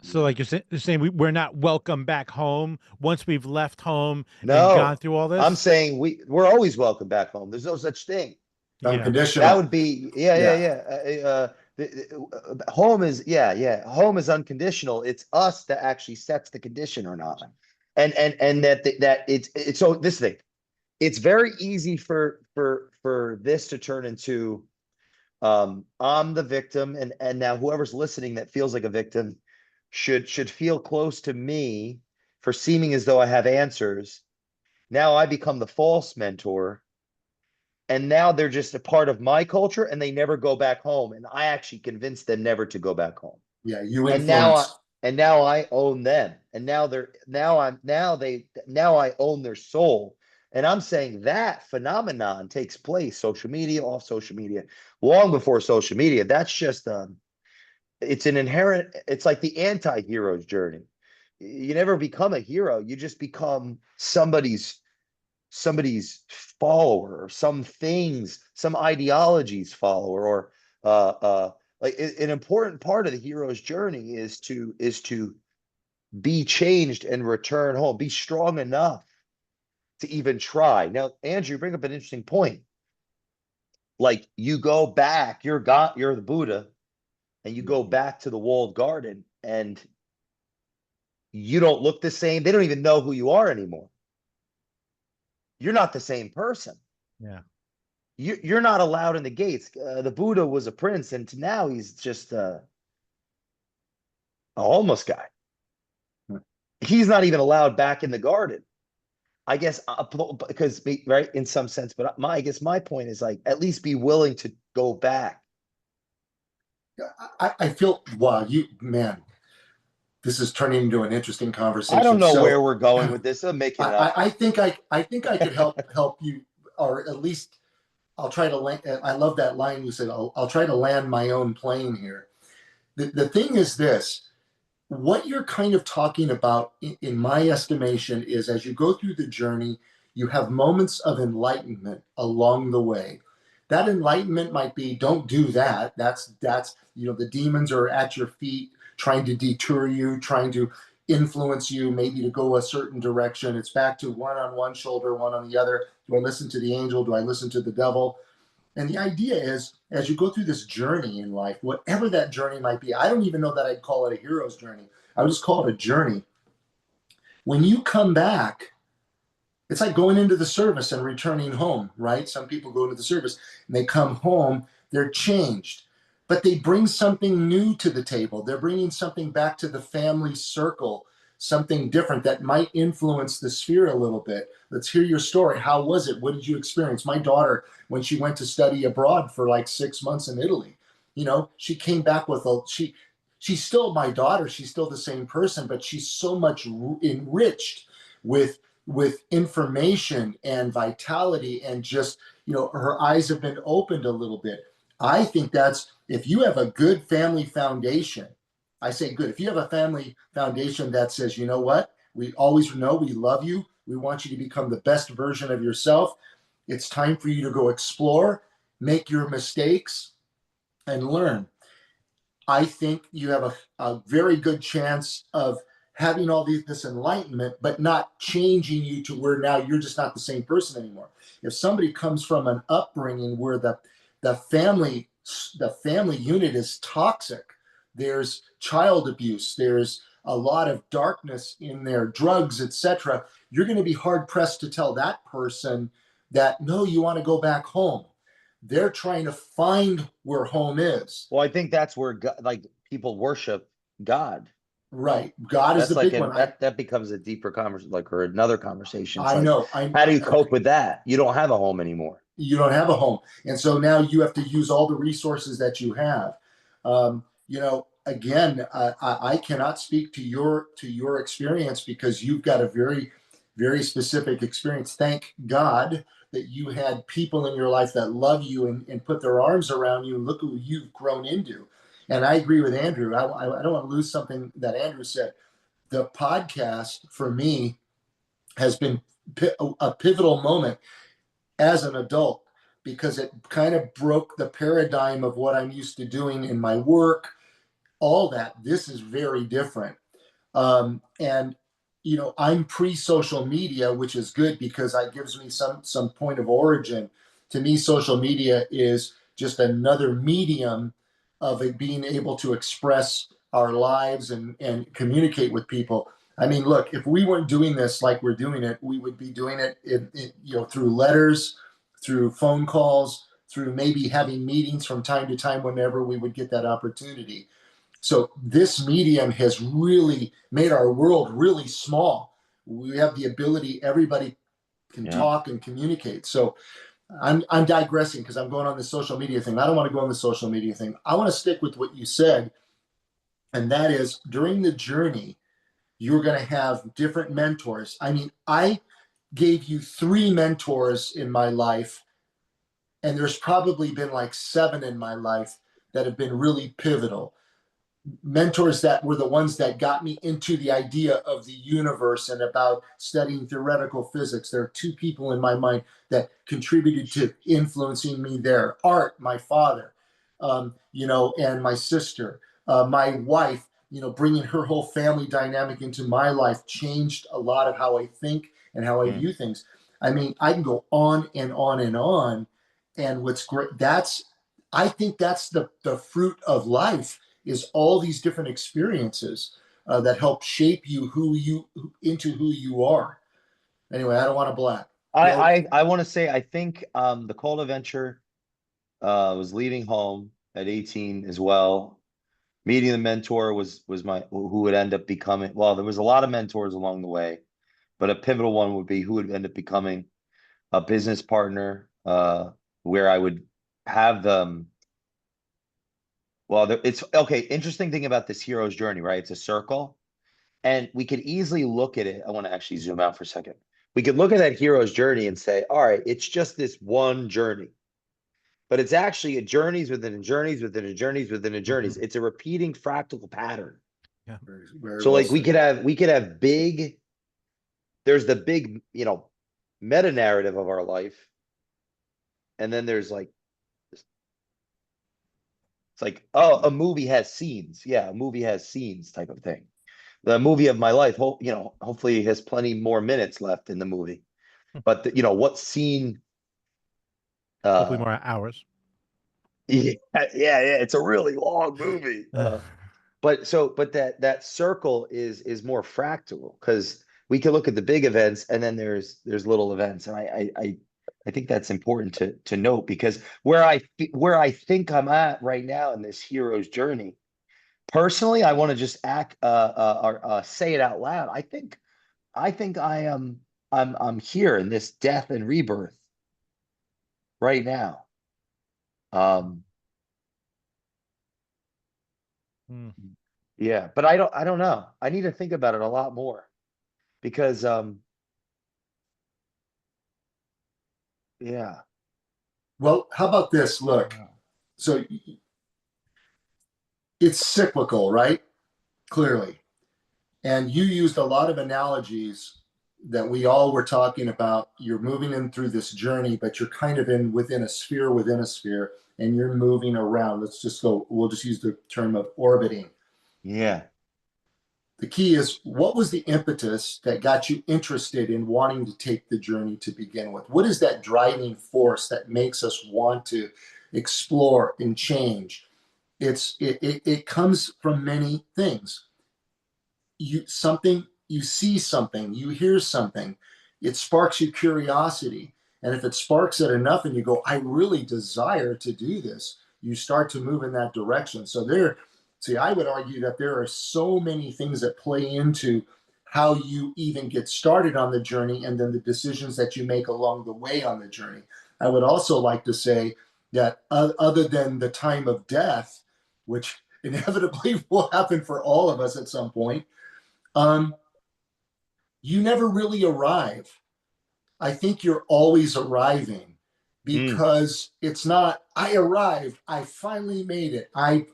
So, like you're saying, we're not welcome back home once we've left home and gone No, through all I'm this. saying we're always welcome back home. There's no such thing. Yeah. That Unconditional. would be Yeah. home is home is unconditional. It's us that actually sets the condition or not. And that it's so this thing. It's very easy for this to turn into I'm the victim, and now whoever's listening that feels like a victim should feel close to me for seeming as though I have answers. Now I become the false mentor, and now they're just a part of my culture, and they never go back home, and I actually convinced them never to go back home. Yeah. You And now influence. and now I own them. And now they're now I'm now they now I own their soul. And I'm saying that phenomenon takes place, social media, off social media, long before social media. That's just it's an inherent, it's like the anti-hero's journey. You never become a hero, you just become somebody's follower, or some ideology's follower, or like an important part of the hero's journey is to be changed and return home, be strong enough to even try. Now, Andrew, you bring up an interesting point. Like you go back, you're the Buddha, and you go back to the walled garden, and you don't look the same. They don't even know who you are anymore. You're not the same person. Yeah. You're not allowed in the gates. The Buddha was a prince, and now he's just a homeless guy. He's not even allowed back in the garden. I guess because right in some sense, but I guess my point is like at least be willing to go back. I feel, wow, you, man, this is turning into an interesting conversation. I don't know So where we're going with this. I'm making it up. I think I could help you, or at least I'll try to land. I love that line you said. I'll try to land my own plane here. The thing is this: what you're kind of talking about, in my estimation, is as you go through the journey, you have moments of enlightenment along the way. That enlightenment might be, don't do that. That's the demons are at your feet trying to deter you, trying to influence you, maybe to go a certain direction. It's back to one on one shoulder, one on the other. Do I listen to the angel? Do I listen to the devil? And the idea is, as you go through this journey in life, whatever that journey might be, I don't even know that I'd call it a hero's journey. I would just call it a journey. When you come back, it's like going into the service and returning home, right? Some people go into the service and they come home, they're changed, but they bring something new to the table. They're bringing something back to the family circle, something different that might influence the sphere a little bit. Let's hear your story. How was it? What did you experience? My daughter, when she went to study abroad for like 6 months in Italy, she came back with she's still my daughter. She's still the same person, but she's so much enriched with information and vitality, and just her eyes have been opened a little bit. I think that's, if you have a good family foundation, I say good, if you have a family foundation that says, you know what, we always know we love you, we want you to become the best version of yourself, it's time for you to go explore, make your mistakes, and learn. I think you have a very good chance of having all this enlightenment, but not changing you to where now you're just not the same person anymore. If somebody comes from an upbringing where the family the family unit is toxic, there's child abuse, there's a lot of darkness in there, drugs, etc., you're going to be hard pressed to tell that person that no, you want to go back home. They're trying to find where home is. Well, I think that's where God, like people worship God. Right. God is That's the like big one. that becomes a deeper conversation, like, or another conversation. It's I like, know. how do you cope with that? You don't have a home anymore. You don't have a home. And so now you have to use all the resources that you have. Again, I cannot speak to your experience because you've got a very, very specific experience. Thank God that you had people in your life that love you and put their arms around you and look who you've grown into. And I agree with Andrew. I don't want to lose something that Andrew said. The podcast for me has been a pivotal moment as an adult because it kind of broke the paradigm of what I'm used to doing in my work, all that. This is very different. And I'm pre-social media, which is good because it gives me some point of origin. To me, social media is just another medium of it being able to express our lives and communicate with people. I mean, look, if we weren't doing this like we're doing it, we would be doing it through letters, through phone calls, through maybe having meetings from time to time whenever we would get that opportunity. So this medium has really made our world really small. We have the ability, everybody can talk and communicate. So I'm digressing because I'm going on the social media thing. I don't want to go on the social media thing. I want to stick with what you said. And that is during the journey, you're going to have different mentors. I mean, I gave you 3 mentors in my life, and there's probably been like 7 in my life that have been really pivotal. Mentors that were the ones that got me into the idea of the universe and about studying theoretical physics. There are 2 people in my mind that contributed to influencing me there. Art, my father, and my sister, my wife, bringing her whole family dynamic into my life changed a lot of how I think and how I Mm. view things. I mean, I can go on and on and on. And what's great, I think that's the fruit of life, is all these different experiences that help shape you into who you are. Anyway, I don't want to black. Go. I want to say I think the call to venture was leaving home at 18 as well. Meeting the mentor was my who would end up becoming, well, there was a lot of mentors along the way, but a pivotal one would be who would end up becoming a business partner, where I would have them. Well, it's okay. Interesting thing about this hero's journey, right? It's a circle. And we could easily look at it. I want to actually zoom out for a second. We could look at that hero's journey and say, all right, it's just this one journey, but it's actually a journeys within a journeys within a journeys within a journeys. Mhm. It's a repeating fractal pattern. Yeah. Very, very So well like said. we could have big, there's the big, meta narrative of our life. And then there's like, it's like, oh, a movie has scenes. Yeah, a movie has scenes type of thing. The movie of my life, hopefully has plenty more minutes left in the movie. But what scene? Hopefully Uh, more hours. yeah, yeah, it's a really long movie. But that circle is more fractal because we can look at the big events and then there's little events, and I think that's important to note because where I think I'm at right now in this hero's journey, personally, I want to just say it out loud. I think I'm here in this death and rebirth right now. Um, Mm. yeah, but I don't know. I need to think about it a lot more because yeah. Well, how about this? Look, so it's cyclical, right? Clearly. And you used a lot of analogies that we all were talking about. You're moving in through this journey, but you're kind of in within a sphere, and you're moving around. We'll just use the term of orbiting. Yeah. The key is, what was the impetus that got you interested in wanting to take the journey to begin with? What is that driving force that makes us want to explore and change? It comes from many things. You see something, you hear something, it sparks your curiosity. And if it sparks it enough and you go, I really desire to do this, you start to move in that direction. I would argue that there are so many things that play into how you even get started on the journey and then the decisions that you make along the way on the journey. I would also like to say that other than the time of death, which inevitably will happen for all of us at some point, um, you never really arrive. I think you're always arriving, Mm, because it's not, I arrived, I finally made it, I'm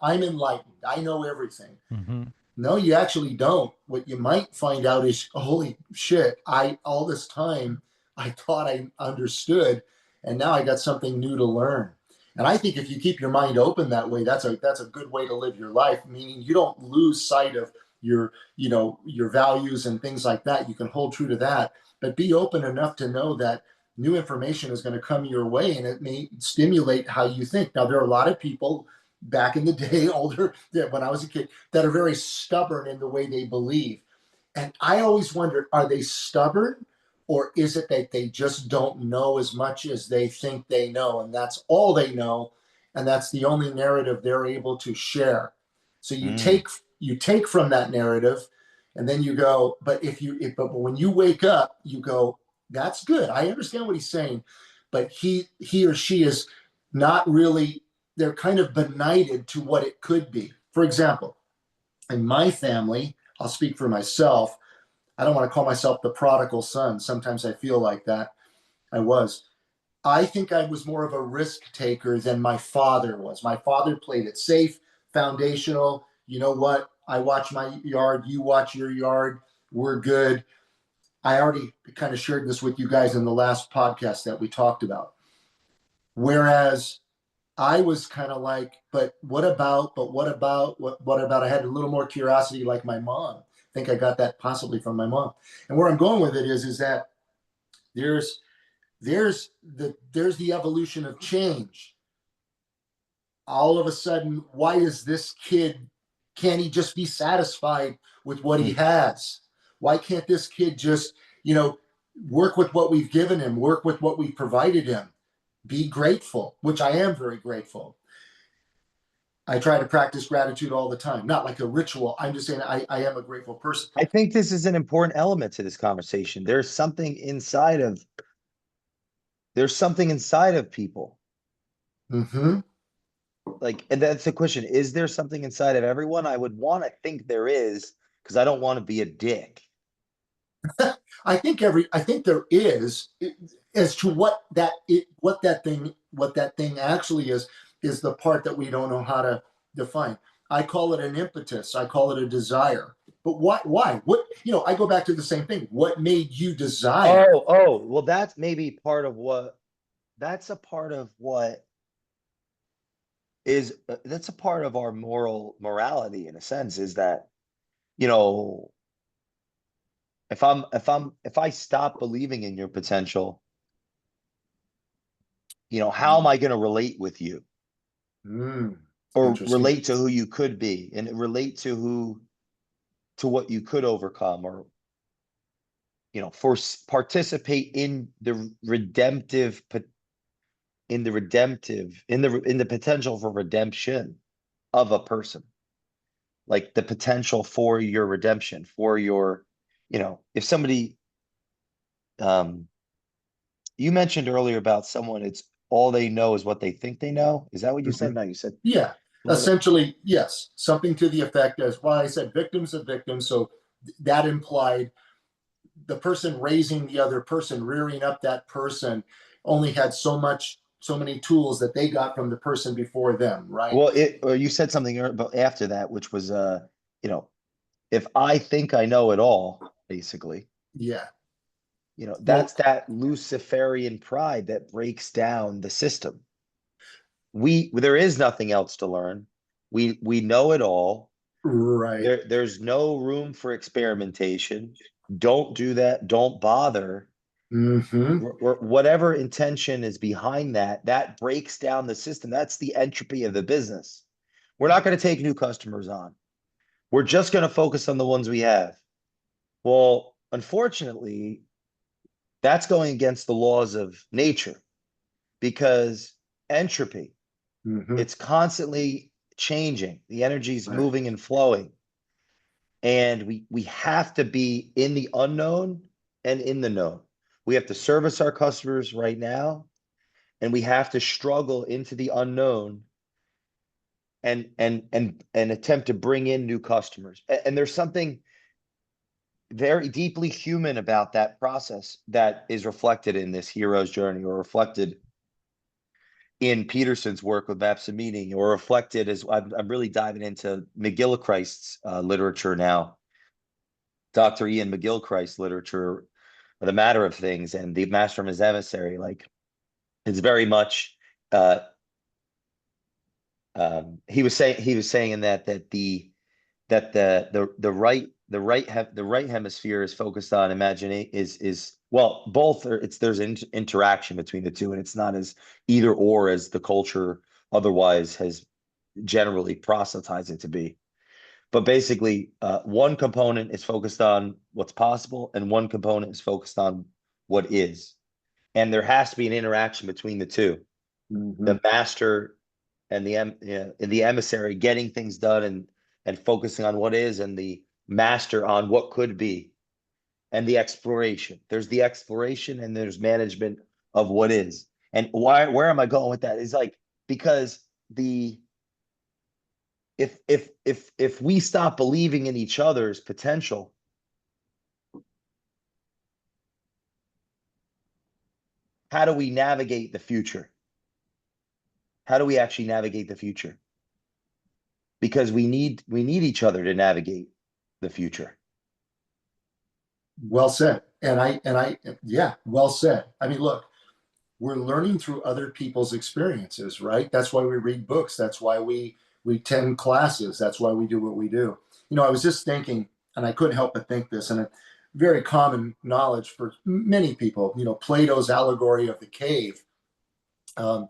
enlightened, I know everything. Mm-hmm. No, you actually don't. What you might find out is, holy shit, I all this time I thought I understood, and now I got something new to learn. And I think if you keep your mind open that way, that's a good way to live your life, meaning you don't lose sight of your values and things like that. You can hold true to that, but be open enough to know that new information is going to come your way and it may stimulate how you think. Now, there are a lot of people back in the day, older, when I was a kid, that are very stubborn in the way they believe. And I always wondered, are they stubborn, or is it that they just don't know as much as they think they know? And that's all they know. And that's the only narrative they're able to share. So mm, you take from that narrative, and then you go, but when you wake up, you go, that's good. I understand what he's saying, but he or she is not really, they're kind of benighted to what it could be. For example, in my family, I'll speak for myself. I don't want to call myself the prodigal son. Sometimes I feel like that. I was. I think I was more of a risk taker than my father was. My father played it safe, foundational. You know what? I watch my yard, you watch your yard. We're good. I already kind of shared this with you guys in the last podcast that we talked about. Whereas I was kind of like, but what about, what about? I had a little more curiosity like my mom. I think I got that possibly from my mom. And where I'm going with it is that there's there's the evolution of change. All of a sudden, why is this kid, can't he just be satisfied with what he has? Why can't this kid just, you know, work with what we've given him, work with what we've provided him, be grateful, which I am very grateful. I try to practice gratitude all the time, not like a ritual. I'm just saying I am a grateful person. I think this is an important element to this conversation. There's something inside of people. Mm-hmm. Like, and that's the question. Is there something inside of everyone? I would want to think there is, because I don't want to be a dick. I think there is, as to what that thing actually is the part that we don't know how to define. I call it an impetus. I call it a desire. But why? What, I go back to the same thing. What made you desire? Well, that's maybe part of what, that's a part of what is, that's a part of our morality in a sense, is that, you know, if I stop believing in your potential, how am I going to relate with you Mm, or interesting. relate to who you could be and relate to what you could overcome, or, participate in the redemptive, in the potential for redemption of a person, like the potential for your redemption, for your, if somebody, um, you mentioned earlier about someone, it's all they know is what they think they know. Is that what you said? Mhm. No, you said, Yeah, what was it? essentially, yes. Something to the effect as, well, I said victims of victims. So that implied the person raising the other person, rearing up that person, only had so many tools that they got from the person before them, right? Well, or you said something about after that, which was, you know, if I think I know it all, basically, Yeah. that's Well, that Luciferian pride that breaks down the system. There is nothing else to learn. We know it all. right. There's no room for experimentation. Don't do that. Don't bother. Mm-hmm. Whatever intention is behind that, that breaks down the system. That's the entropy of the business. We're not going to take new customers on. We're just going to focus on the ones we have. Well, unfortunately, that's going against the laws of nature, because entropy, Mm-hmm. it's constantly changing. The energy's Right. moving and flowing. And we have to be in the unknown and in the known. We have to service our customers right now, and we have to struggle into the unknown and attempt to bring in new customers. And there's something very deeply human about that process that is reflected in this hero's journey, or reflected in Peterson's work with Maps of Meaning, or reflected as I'm really diving into McGillichrist's literature now, Dr. Ian McGillichrist's literature, The Matter of Things and The Master and His Emissary. Like, it's very much, uh, he was saying in that the right hemisphere is focused on imagination, is well, both are, there's an interaction between the two, and it's not as either or as the culture otherwise has generally proselytized it to be. But basically, one component is focused on what's possible, and one component is focused on what is. And there has to be an interaction between the two. Mm-hmm. The master and the emissary getting things done, and focusing on what is, and the master on what could be, and the exploration. There's the exploration, and there's management of what is. And where am I going with that? Is like, because the if we stop believing in each other's potential, how do we navigate the future? How do we actually navigate the future? Because we need each other to navigate the future. Well said. Yeah, well said. I mean, look, we're learning through other people's experiences, right? That's why we read books. That's why we attend classes. That's why we do what we do. You know, I was just thinking, and I couldn't help but think this, and a very common knowledge for many people, you know, Plato's allegory of the cave. Um,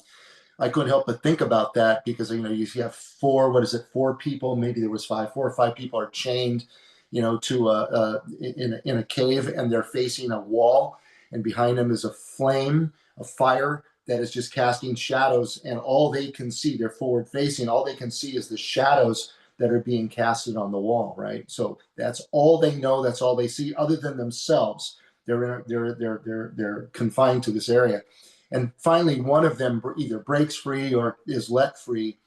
I couldn't help but think about that because, you know, you have four people, maybe there was five, 4 or 5 people are chained, you know, to in a cave, and they're facing a wall, and behind them is a flame, a fire that is just casting shadows, and all they can see, they're forward facing, all they can see is the shadows that are being casted on the wall, right? So that's all they know, that's all they see other than themselves. They're confined to this area. And finally, one of them either breaks free or is let free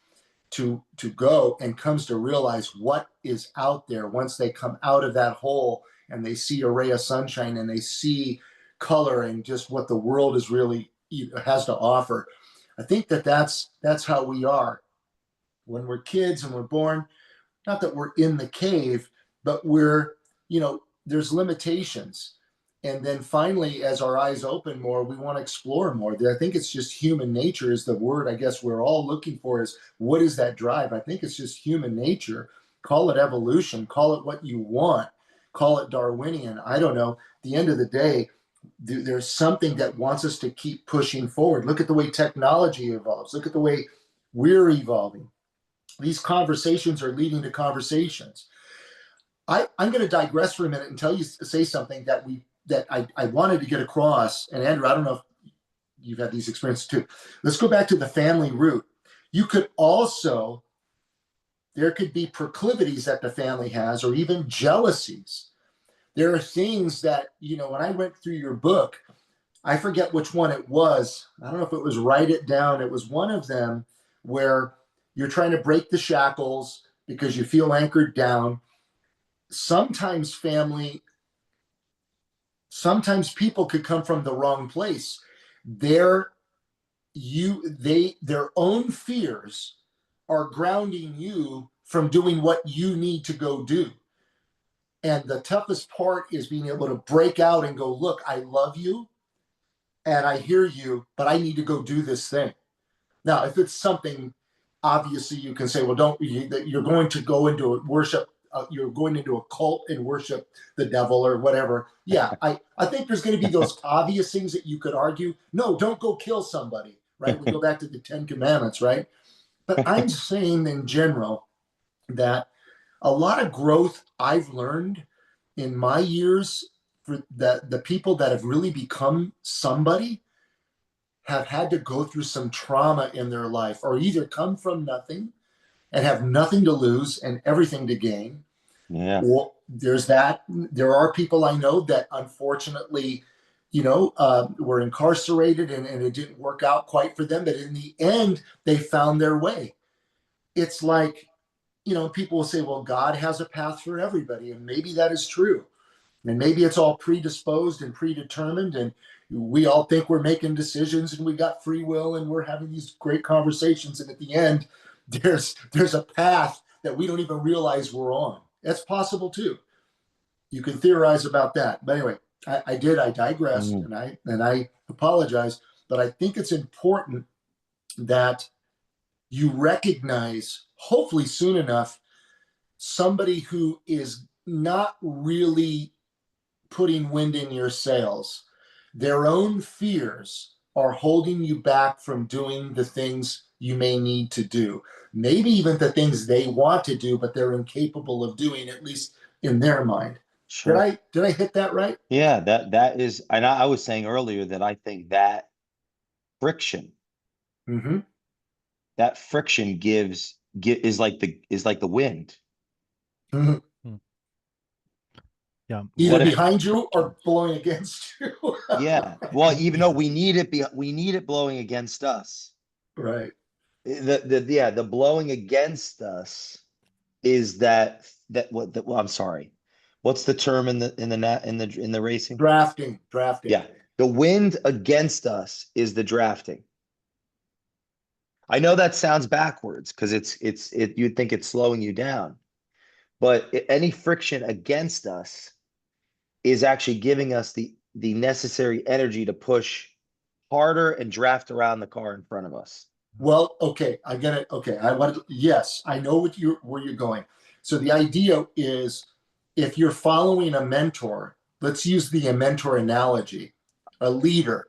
to go, and comes to realize what is out there once they come out of that hole and they see a ray of sunshine and they see color and just what the world is really has to offer. I think that's how we are when we're kids and we're born. Not that we're in the cave, but we're, you know, there's limitations. And then finally, as our eyes open more, we want to explore more. I think it's just human nature is the word I guess we're all looking for, is what is that drive? I think it's just human nature. Call it evolution, call it what you want, call it Darwinian. I don't know. At the end of the day, there's something that wants us to keep pushing forward. Look at the way technology evolves. Look at the way we're evolving. These conversations are leading to conversations. I'm going to digress for a minute and say something that I wanted to get across. And Andrew, I don't know if you've had these experiences too. Let's go back to the family root. You could also, there could be proclivities that the family has, or even jealousies. There are things that, you know, when I went through your book, I forget which one it was. I don't know if it was Write It Down. It was one of them where you're trying to break the shackles because you feel anchored down. Sometimes people could come from the wrong place. Their own fears are grounding you from doing what you need to go do. And the toughest part is being able to break out and go, look, I love you and I hear you, but I need to go do this thing. Now, if it's something, obviously you can say, well, you're going to go into worship, you're going into a cult and worship the devil or whatever. Yeah, I think there's going to be those obvious things that you could argue. No, don't go kill somebody, right? We go back to the 10 Commandments, right? But I'm saying in general that a lot of growth I've learned in my years, for the people that have really become somebody have had to go through some trauma in their life, or either come from nothing and have nothing to lose and everything to gain. Yeah. Or there are people I know that unfortunately, you know, were incarcerated and it didn't work out quite for them, but in the end they found their way. It's like, you know, people will say, well, God has a path for everybody, and maybe that is true. And maybe it's all predisposed and predetermined, and we all think we're making decisions and we got free will and we're having these great conversations, and at the end there's a path that we don't even realize we're on. That's possible too. You can theorize about that, but anyway, I digressed, and I apologize, but I think it's important that you recognize, hopefully soon enough, somebody who is not really putting wind in your sails. Their own fears are holding you back from doing the things you may need to do. Maybe even the things they want to do, but they're incapable of doing, at least in their mind. Sure. Did I hit that right? Yeah, that is, and I was saying earlier that I think that friction, Mm-hmm. that friction is like the wind. Mm-hmm. Yeah. Either What if behind you or blowing against you. Yeah. Well, even though we need it blowing against us. Right. The blowing against us is that what that well, I'm sorry. What's the term in the racing? Drafting. Yeah. The wind against us is the drafting. I know that sounds backwards because you'd think it's slowing you down, but any friction against us is actually giving us the necessary energy to push harder and draft around the car in front of us. Well, okay, I get it. Okay, yes, I know where you're going. So the idea is, if you're following a mentor, let's use the mentor analogy, a leader.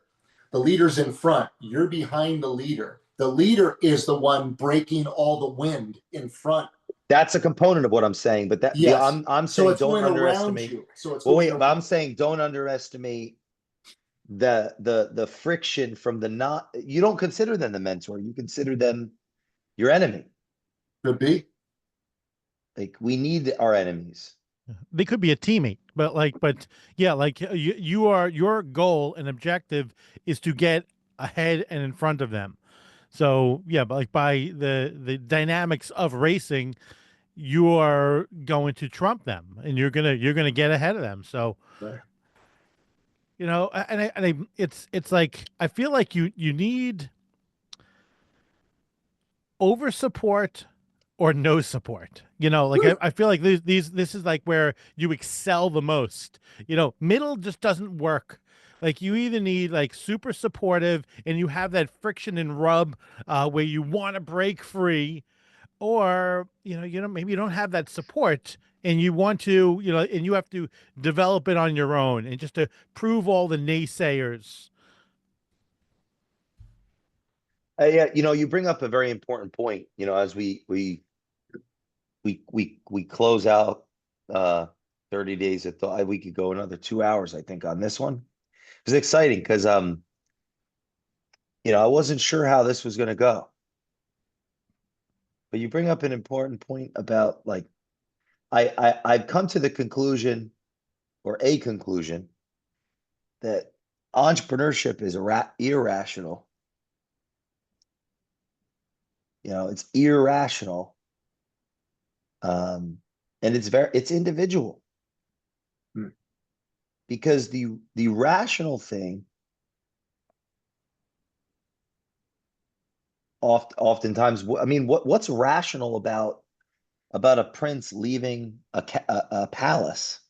The leader's in front, you're behind the leader. The leader is the one breaking all the wind in front. That's a component of what I'm saying, but Yes. I'm So saying it's don't going around underestimate. you. So it's Well, going wait, but around. I'm saying don't underestimate the friction from the not. You don't consider them the mentor. You consider them your enemy. Could be. Like we need our enemies. They could be a teammate, but yeah, like your goal and objective is to get ahead and in front of them. So yeah, but like by the dynamics of racing, you are going to trump them, and you're gonna get ahead of them. So Right. it's like I feel like you need over support or no support. Like I feel like this is like where you excel the most. Middle just doesn't work. Like you either need like super supportive and you have that friction and rub where you want to break free, or maybe you don't have that support and you want to, and you have to develop it on your own and just to prove all the naysayers. Yeah, you bring up a very important point. As we close out 30 days of thought. We could go another 2 hours, I think, on this one. It's exciting because I wasn't sure how this was going to go. But you bring up an important point about like I've come to the conclusion or a conclusion that entrepreneurship is irrational. It's irrational. And it's individual. Hmm. Because the rational thing oftentimes, I mean, what's rational about a prince leaving a palace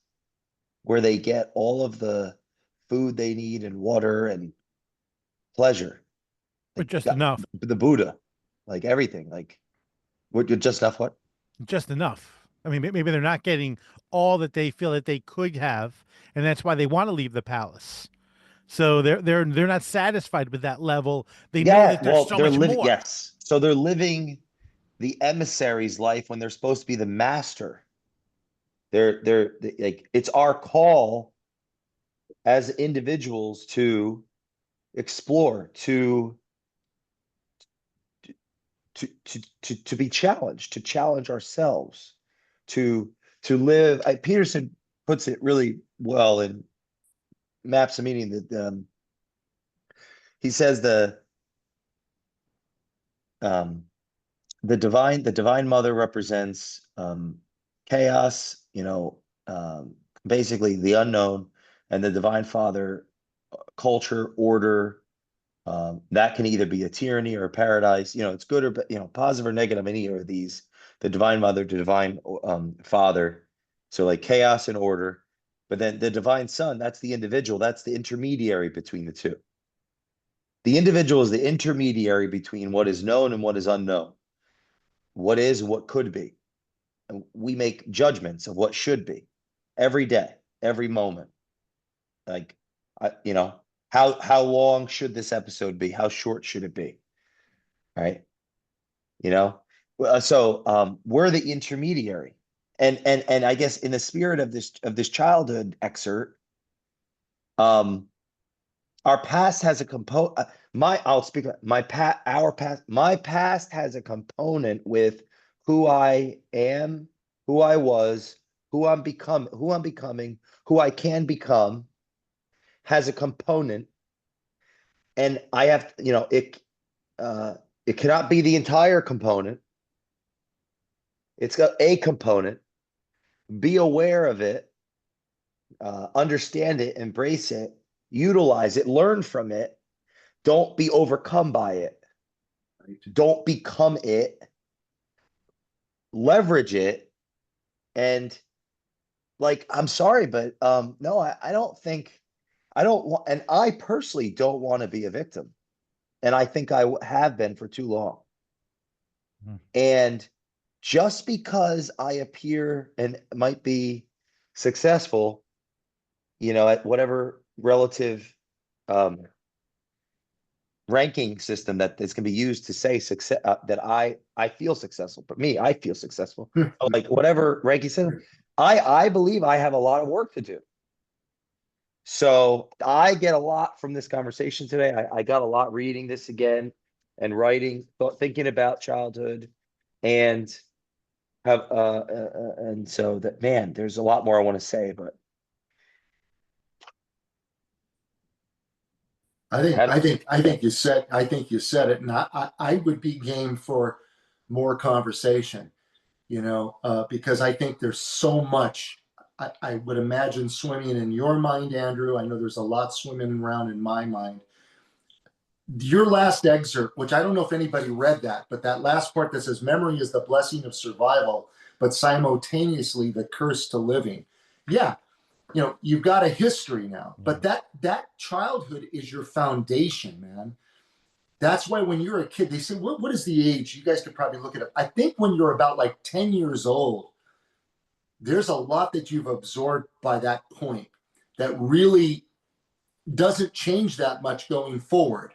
where they get all of the food they need and water and pleasure, But like just enough. the Buddha, like everything, like what just enough what? Just enough. I mean, maybe they're not getting all that they feel that they could have, and that's why they want to leave the palace. So they're not satisfied with that level. They know Yeah, that there's well, so they're much living, more. yes. So they're living the emissary's life when they're supposed to be the master. Like it's our call as individuals to explore, to be challenged, to challenge ourselves, to live. Peterson puts it really well in Maps a Meaning that he says um, the divine mother represents chaos, basically the unknown, and the divine father, culture, order. That can either be a tyranny or a paradise. It's good or positive or negative. Any of these, the divine mother, the divine father. So like chaos and order, but then the divine son, that's the individual. That's the intermediary between the two. The individual is the intermediary between what is known and what is unknown, what is and what could be. And we make judgments of what should be every day, every moment. Like, I, you know, how long should this episode be? How short should it be? Right? You know, we're the intermediary, and I guess in the spirit of this childhood excerpt, um, our past has a component. I'll speak my past. Our past. My past has a component with who I am, who I was, who I'm becoming, who I can become, has a component, and I have, uh, it cannot be the entire component. It's got a component. Be aware of it, understand it, embrace it, utilize it, learn from it. Don't be overcome by it. Right. Don't become it. Leverage it. And like, I'm sorry, but no, I don't think I don't want, and I personally don't want to be a victim. And I think I have been for too long. Mhm. And just because I appear and might be successful, at whatever relative um, ranking system that is going to be used to say success, that I feel successful, but I feel successful. Like whatever ranking system, I believe I have a lot of work to do. So I get a lot from this conversation today. I got a lot reading this again and writing, thinking about childhood, and and so that, man, there's a lot more I want to say, but I think you said it, and I would be game for more conversation, because I think there's so much. I would imagine swimming in your mind, Andrew. I know there's a lot swimming around in my mind. Your last excerpt, which I don't know if anybody read that, but that last part that says memory is the blessing of survival, but simultaneously the curse to living. Yeah, you've got a history now, but that childhood is your foundation, man. That's why when you're a kid, they say, what is the age? You guys could probably look it up. I think when you're about like 10 years old, there's a lot that you've absorbed by that point that really doesn't change that much going forward.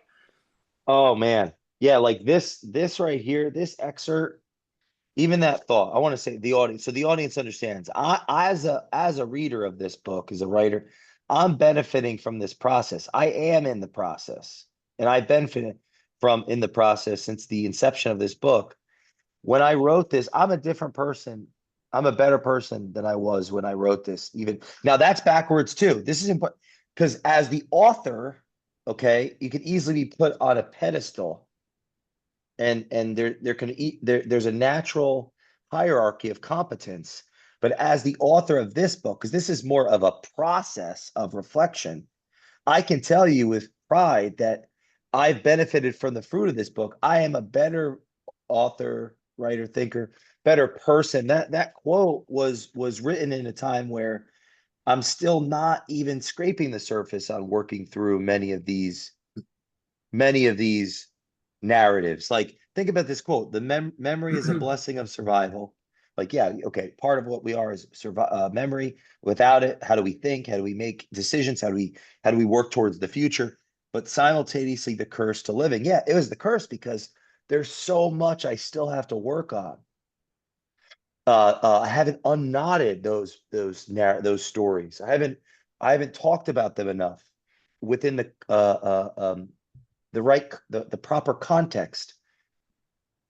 oh man, yeah, like this right here, this excerpt, even that thought. I want to say the audience, so the audience understands. As a reader of this book, as a writer, I'm benefiting from this process. I am in the process, and I benefited from in the process since the inception of this book. When I wrote this, I'm a different person. I'm a better person than I was when I wrote this. Even now, that's backwards too. This is important because as the author, okay, you could easily be put on a pedestal, and there can there's a natural hierarchy of competence. But as the author of this book, because this is more of a process of reflection, I can tell you with pride that I've benefited from the fruit of this book. I am a better author, writer, thinker, better person. That quote was written in a time where I'm still not even scraping the surface on working through many of these narratives. Like, think about this quote: "The memory is a blessing of survival." Like, yeah, okay. Part of what we are is memory. Without it, how do we think? How do we make decisions? How do we work towards the future? But simultaneously, the curse to living. Yeah, it was the curse because there's so much I still have to work on. I haven't unknotted those stories. I haven't talked about them enough within the proper context,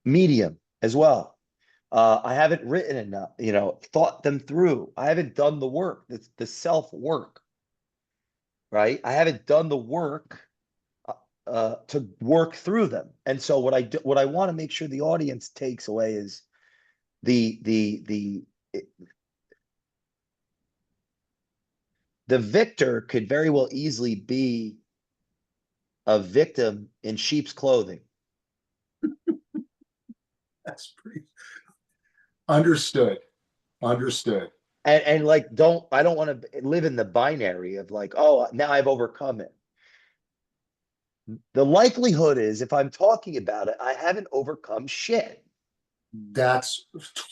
medium as well. I haven't written enough, thought them through. I haven't done the work, the self work, right? I haven't done the work to work through them. And so what I want to make sure the audience takes away is the the victor could very well easily be a victim in sheep's clothing. That's pretty understood. Understood. And like, I don't want to live in the binary of like, oh, now I've overcome it. The likelihood is, if I'm talking about it, I haven't overcome shit. That's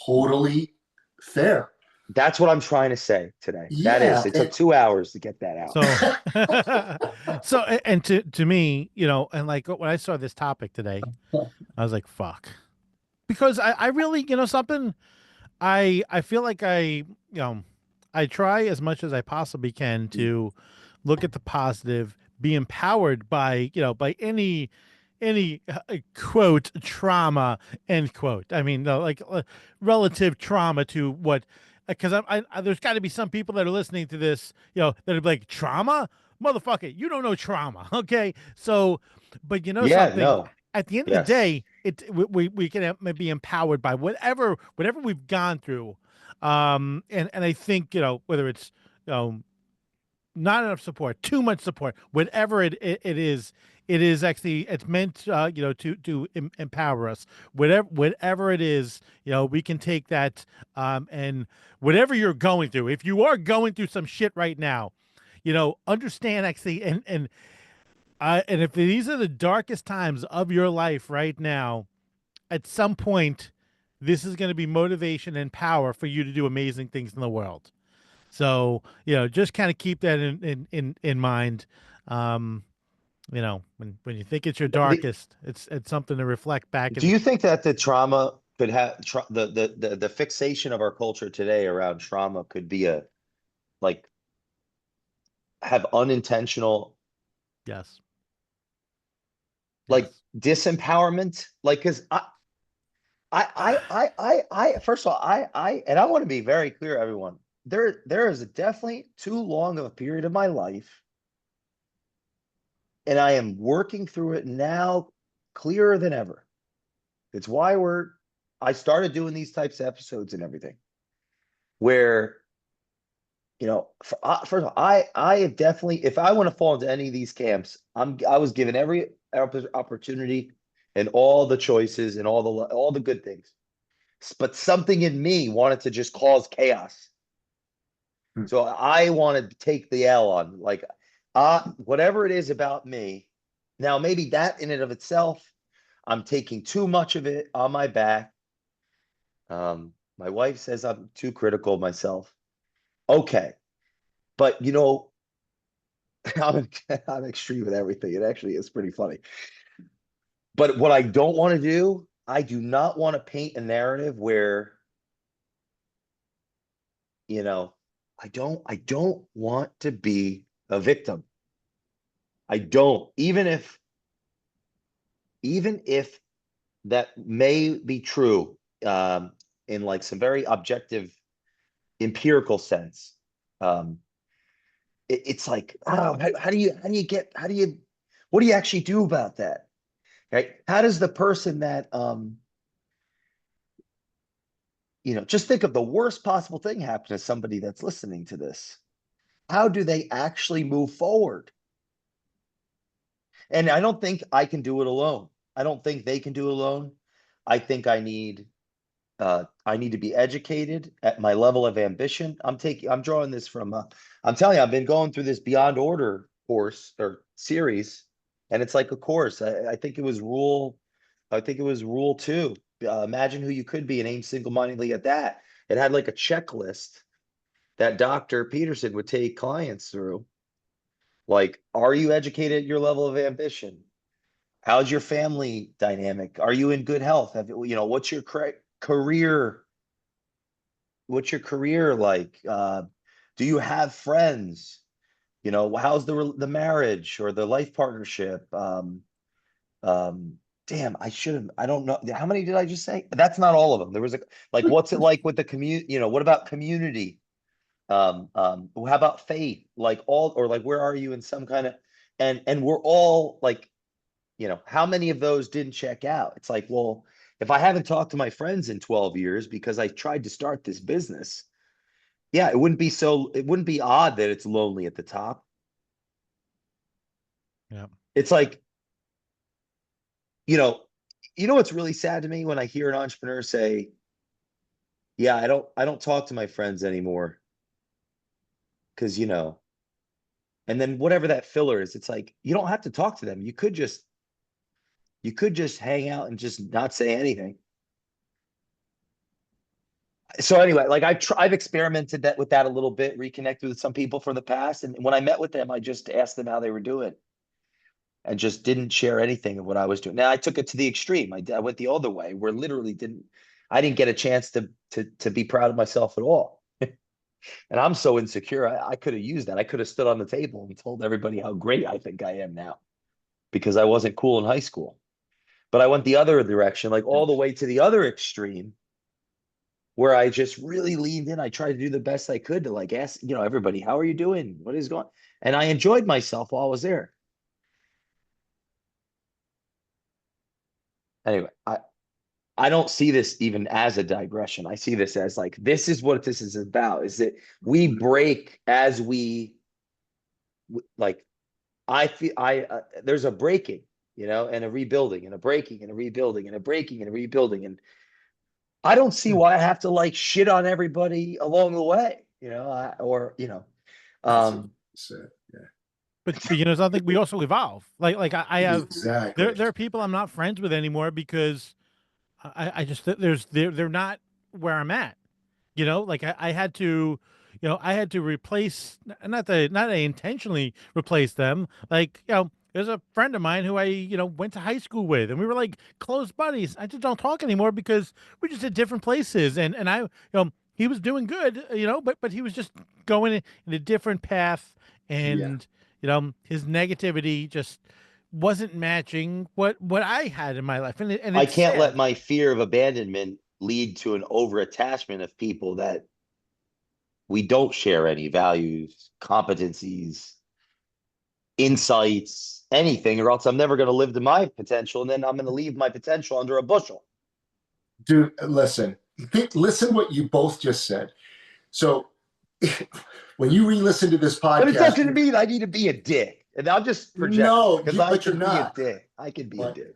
totally fair. That's what I'm trying to say today. Yeah. It took 2 hours to get that out. And to me, and like when I saw this topic today, I was like, fuck. Because I really, something, I feel like I try as much as I possibly can to look at the positive, be empowered by, by any quote trauma, end quote. I mean, no, like relative trauma to what, because there's got to be some people that are listening to this, that are like, trauma, motherfucker, you don't know trauma, okay? So, but Yeah, something, no. at the end of the Yes. day, we can be empowered by whatever we've gone through. And I think, whether it's, not enough support, too much support, whatever it is, actually, it's meant, to empower us. Whatever it is, we can take that, and whatever you're going through, if you are going through some shit right now, understand, actually, and if these are the darkest times of your life right now, at some point, this is going to be motivation and power for you to do amazing things in the world. So, just kind of keep that in mind. Um, when you think it's your The, darkest, it's something to reflect back do and you think that the trauma could have the fixation of our culture today around trauma could be a like have unintentional yes, like yes, disempowerment? Like, because first of all, and I want to be very clear, everyone. There is definitely too long of a period of my life, and I am working through it now clearer than ever. It's why I started doing these types of episodes and everything, where, first of all, I have definitely, if I want to fall into any of these camps, I was given every opportunity and all the choices and all the good things. But something in me wanted to just cause chaos. Hmm. So I wanted to take the L on, like, whatever it is about me. Now, maybe that in and of itself, I'm taking too much of it on my back. My wife says I'm too critical of myself. Okay. But I'm, I'm extreme with everything. It actually is pretty funny. But what I don't want to do, I do not want to paint a narrative where, you know, I don't want to be a victim. I don't, even if that may be true, in like some very objective empirical sense. Um, it's like, oh, what do you actually do about that? Right? How does the person that, just think of the worst possible thing happen to somebody that's listening to this. How do they actually move forward? And I don't think I can do it alone. I don't think they can do it alone. I think I need to be educated at my level of ambition. I'm drawing this from, I'm telling you, I've been going through this Beyond Order course or series, and it's like a course. I think it was rule two. Imagine who you could be and aim single-mindedly at that. It had like a checklist that Dr. Peterson would take clients through. Like, are you educated at your level of ambition? How's your family dynamic? Are you in good health? What's your career? What's your career like? Do you have friends? How's the marriage or the life partnership? Damn, I don't know. How many did I just say? That's not all of them. There was like, what's it like with the community? What about community? How about faith? Like or like, where are you in some kind of, and we're all like, how many of those didn't check out? It's like, well, if I haven't talked to my friends in 12 years because I tried to start this business, yeah, it wouldn't be odd that it's lonely at the top. yeah, It's like, you know, what's really sad to me when I hear an entrepreneur say, "Yeah, I don't talk to my friends anymore because, and then whatever that filler is, it's like you don't have to talk to them. You could just hang out and just not say anything. So anyway, like I've experimented with that a little bit, reconnected with some people from the past, and when I met with them, I just asked them how they were doing and just didn't share anything of what I was doing. Now I took it to the extreme. I went the other way, where literally I didn't get a chance to be proud of myself at all. And I'm so insecure. I could have used that. I could have stood on the table and told everybody how great I think I am now because I wasn't cool in high school. But I went the other direction, like all the way to the other extreme, where I just really leaned in. I tried to do the best I could to like ask, everybody, how are you doing? What is going? And I enjoyed myself while I was there. anyway, I don't see this even as a digression. I see this as like, this is what this is about, is that we break as we like, I feel there's a breaking, and a rebuilding and a breaking and a rebuilding and a breaking and a rebuilding. And I don't see why I have to like shit on everybody along the way, That's what um, you said. Yeah. But something, we also evolve. I have Exactly. there are people I'm not friends with anymore because I just they're not where I'm at. I had to, I had to replace, not I intentionally replace them. There's a friend of mine who I, went to high school with, and we were like close buddies. I just don't talk anymore because we're just at different places. And I, he was doing good, but he was just going in a different path, Yeah. and his negativity just wasn't matching what I had in my life, and I it's can't let sad. my fear of abandonment lead to an over attachment of people that we don't share any values, competencies, insights, anything, or else I'm never going to live to my potential. And then I'm going to leave my potential under a bushel. Dude, listen. Listen what you both just said. So when you re-listen to this But it podcast, doesn't mean I need to be a dick. And I'm just projecting no, because I but you're could be a not. dick. I could be a But dick.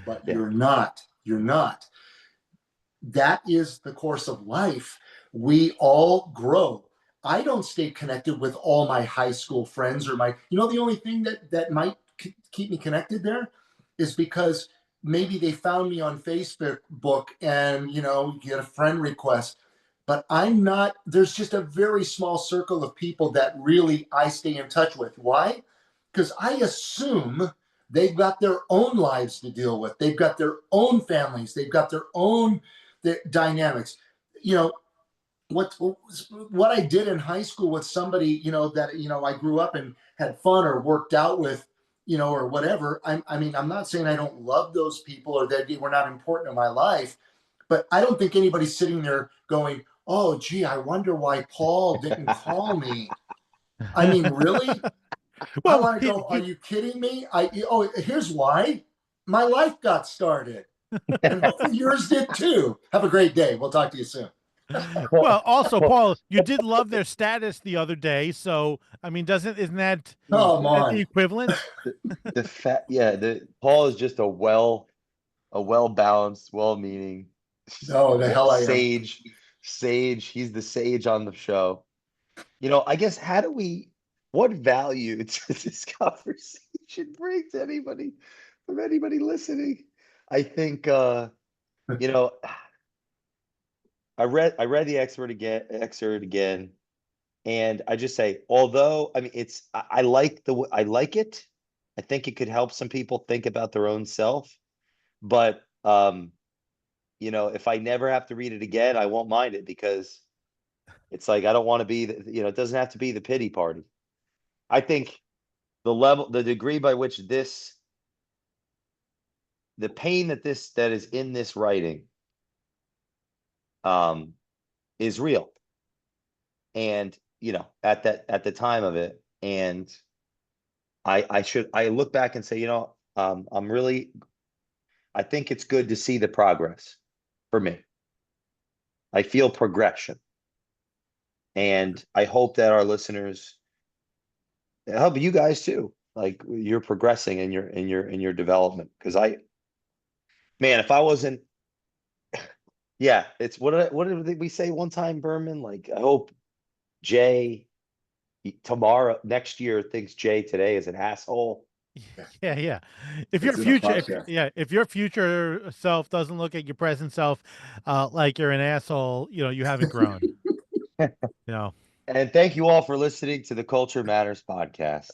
but Yeah. you're not. You're not. That is the course of life. We all grow. I don't stay connected with all my high school friends or the only thing that might keep me connected there is because maybe they found me on Facebook and, get a friend request. But there's just a very small circle of people that really I stay in touch with. Why? Because I assume they've got their own lives to deal with. They've got their own families. They've got their own dynamics. You know, what I did in high school with somebody, that, I grew up and had fun or worked out with, or whatever. I'm not saying I don't love those people or that they were not important in my life, but I don't think anybody's sitting there going, oh, gee, I wonder why Paul didn't call me. I mean, really? I Well, want to go, are you kidding me? Here's why. My life got started. And hopefully yours did too. Have a great day. We'll talk to you soon. well, also, Paul, you did love their status the other day, so I mean, doesn't Come isn't that the on. equivalent? The Paul is just a well balanced, well meaning No, the hell I am. sage. He's the sage on the show. I guess what value does this conversation bring to anybody from anybody listening? I think you know, I read the excerpt again, and I just say, although I mean I like I like it. I think it could help some people think about their own self, but if I never have to read it again, I won't mind it because it's like I don't want to be it doesn't have to be the pity party. I think the degree by which the pain that is in this writing um is real. And at the time of it, and I look back and say, I think it's good to see the progress for me. I feel progression. And I hope that our listeners, I hope you guys too, like you're progressing in your development. Because man, if I wasn't, yeah, it's what did we say one time, Berman? Like, I hope Jay tomorrow, next year, thinks Jay today is an asshole. Yeah, yeah. If your It's in a future, podcast. if your future self doesn't look at your present self, like you're an asshole, you haven't grown. You know. And thank you all for listening to the Culture Matters podcast.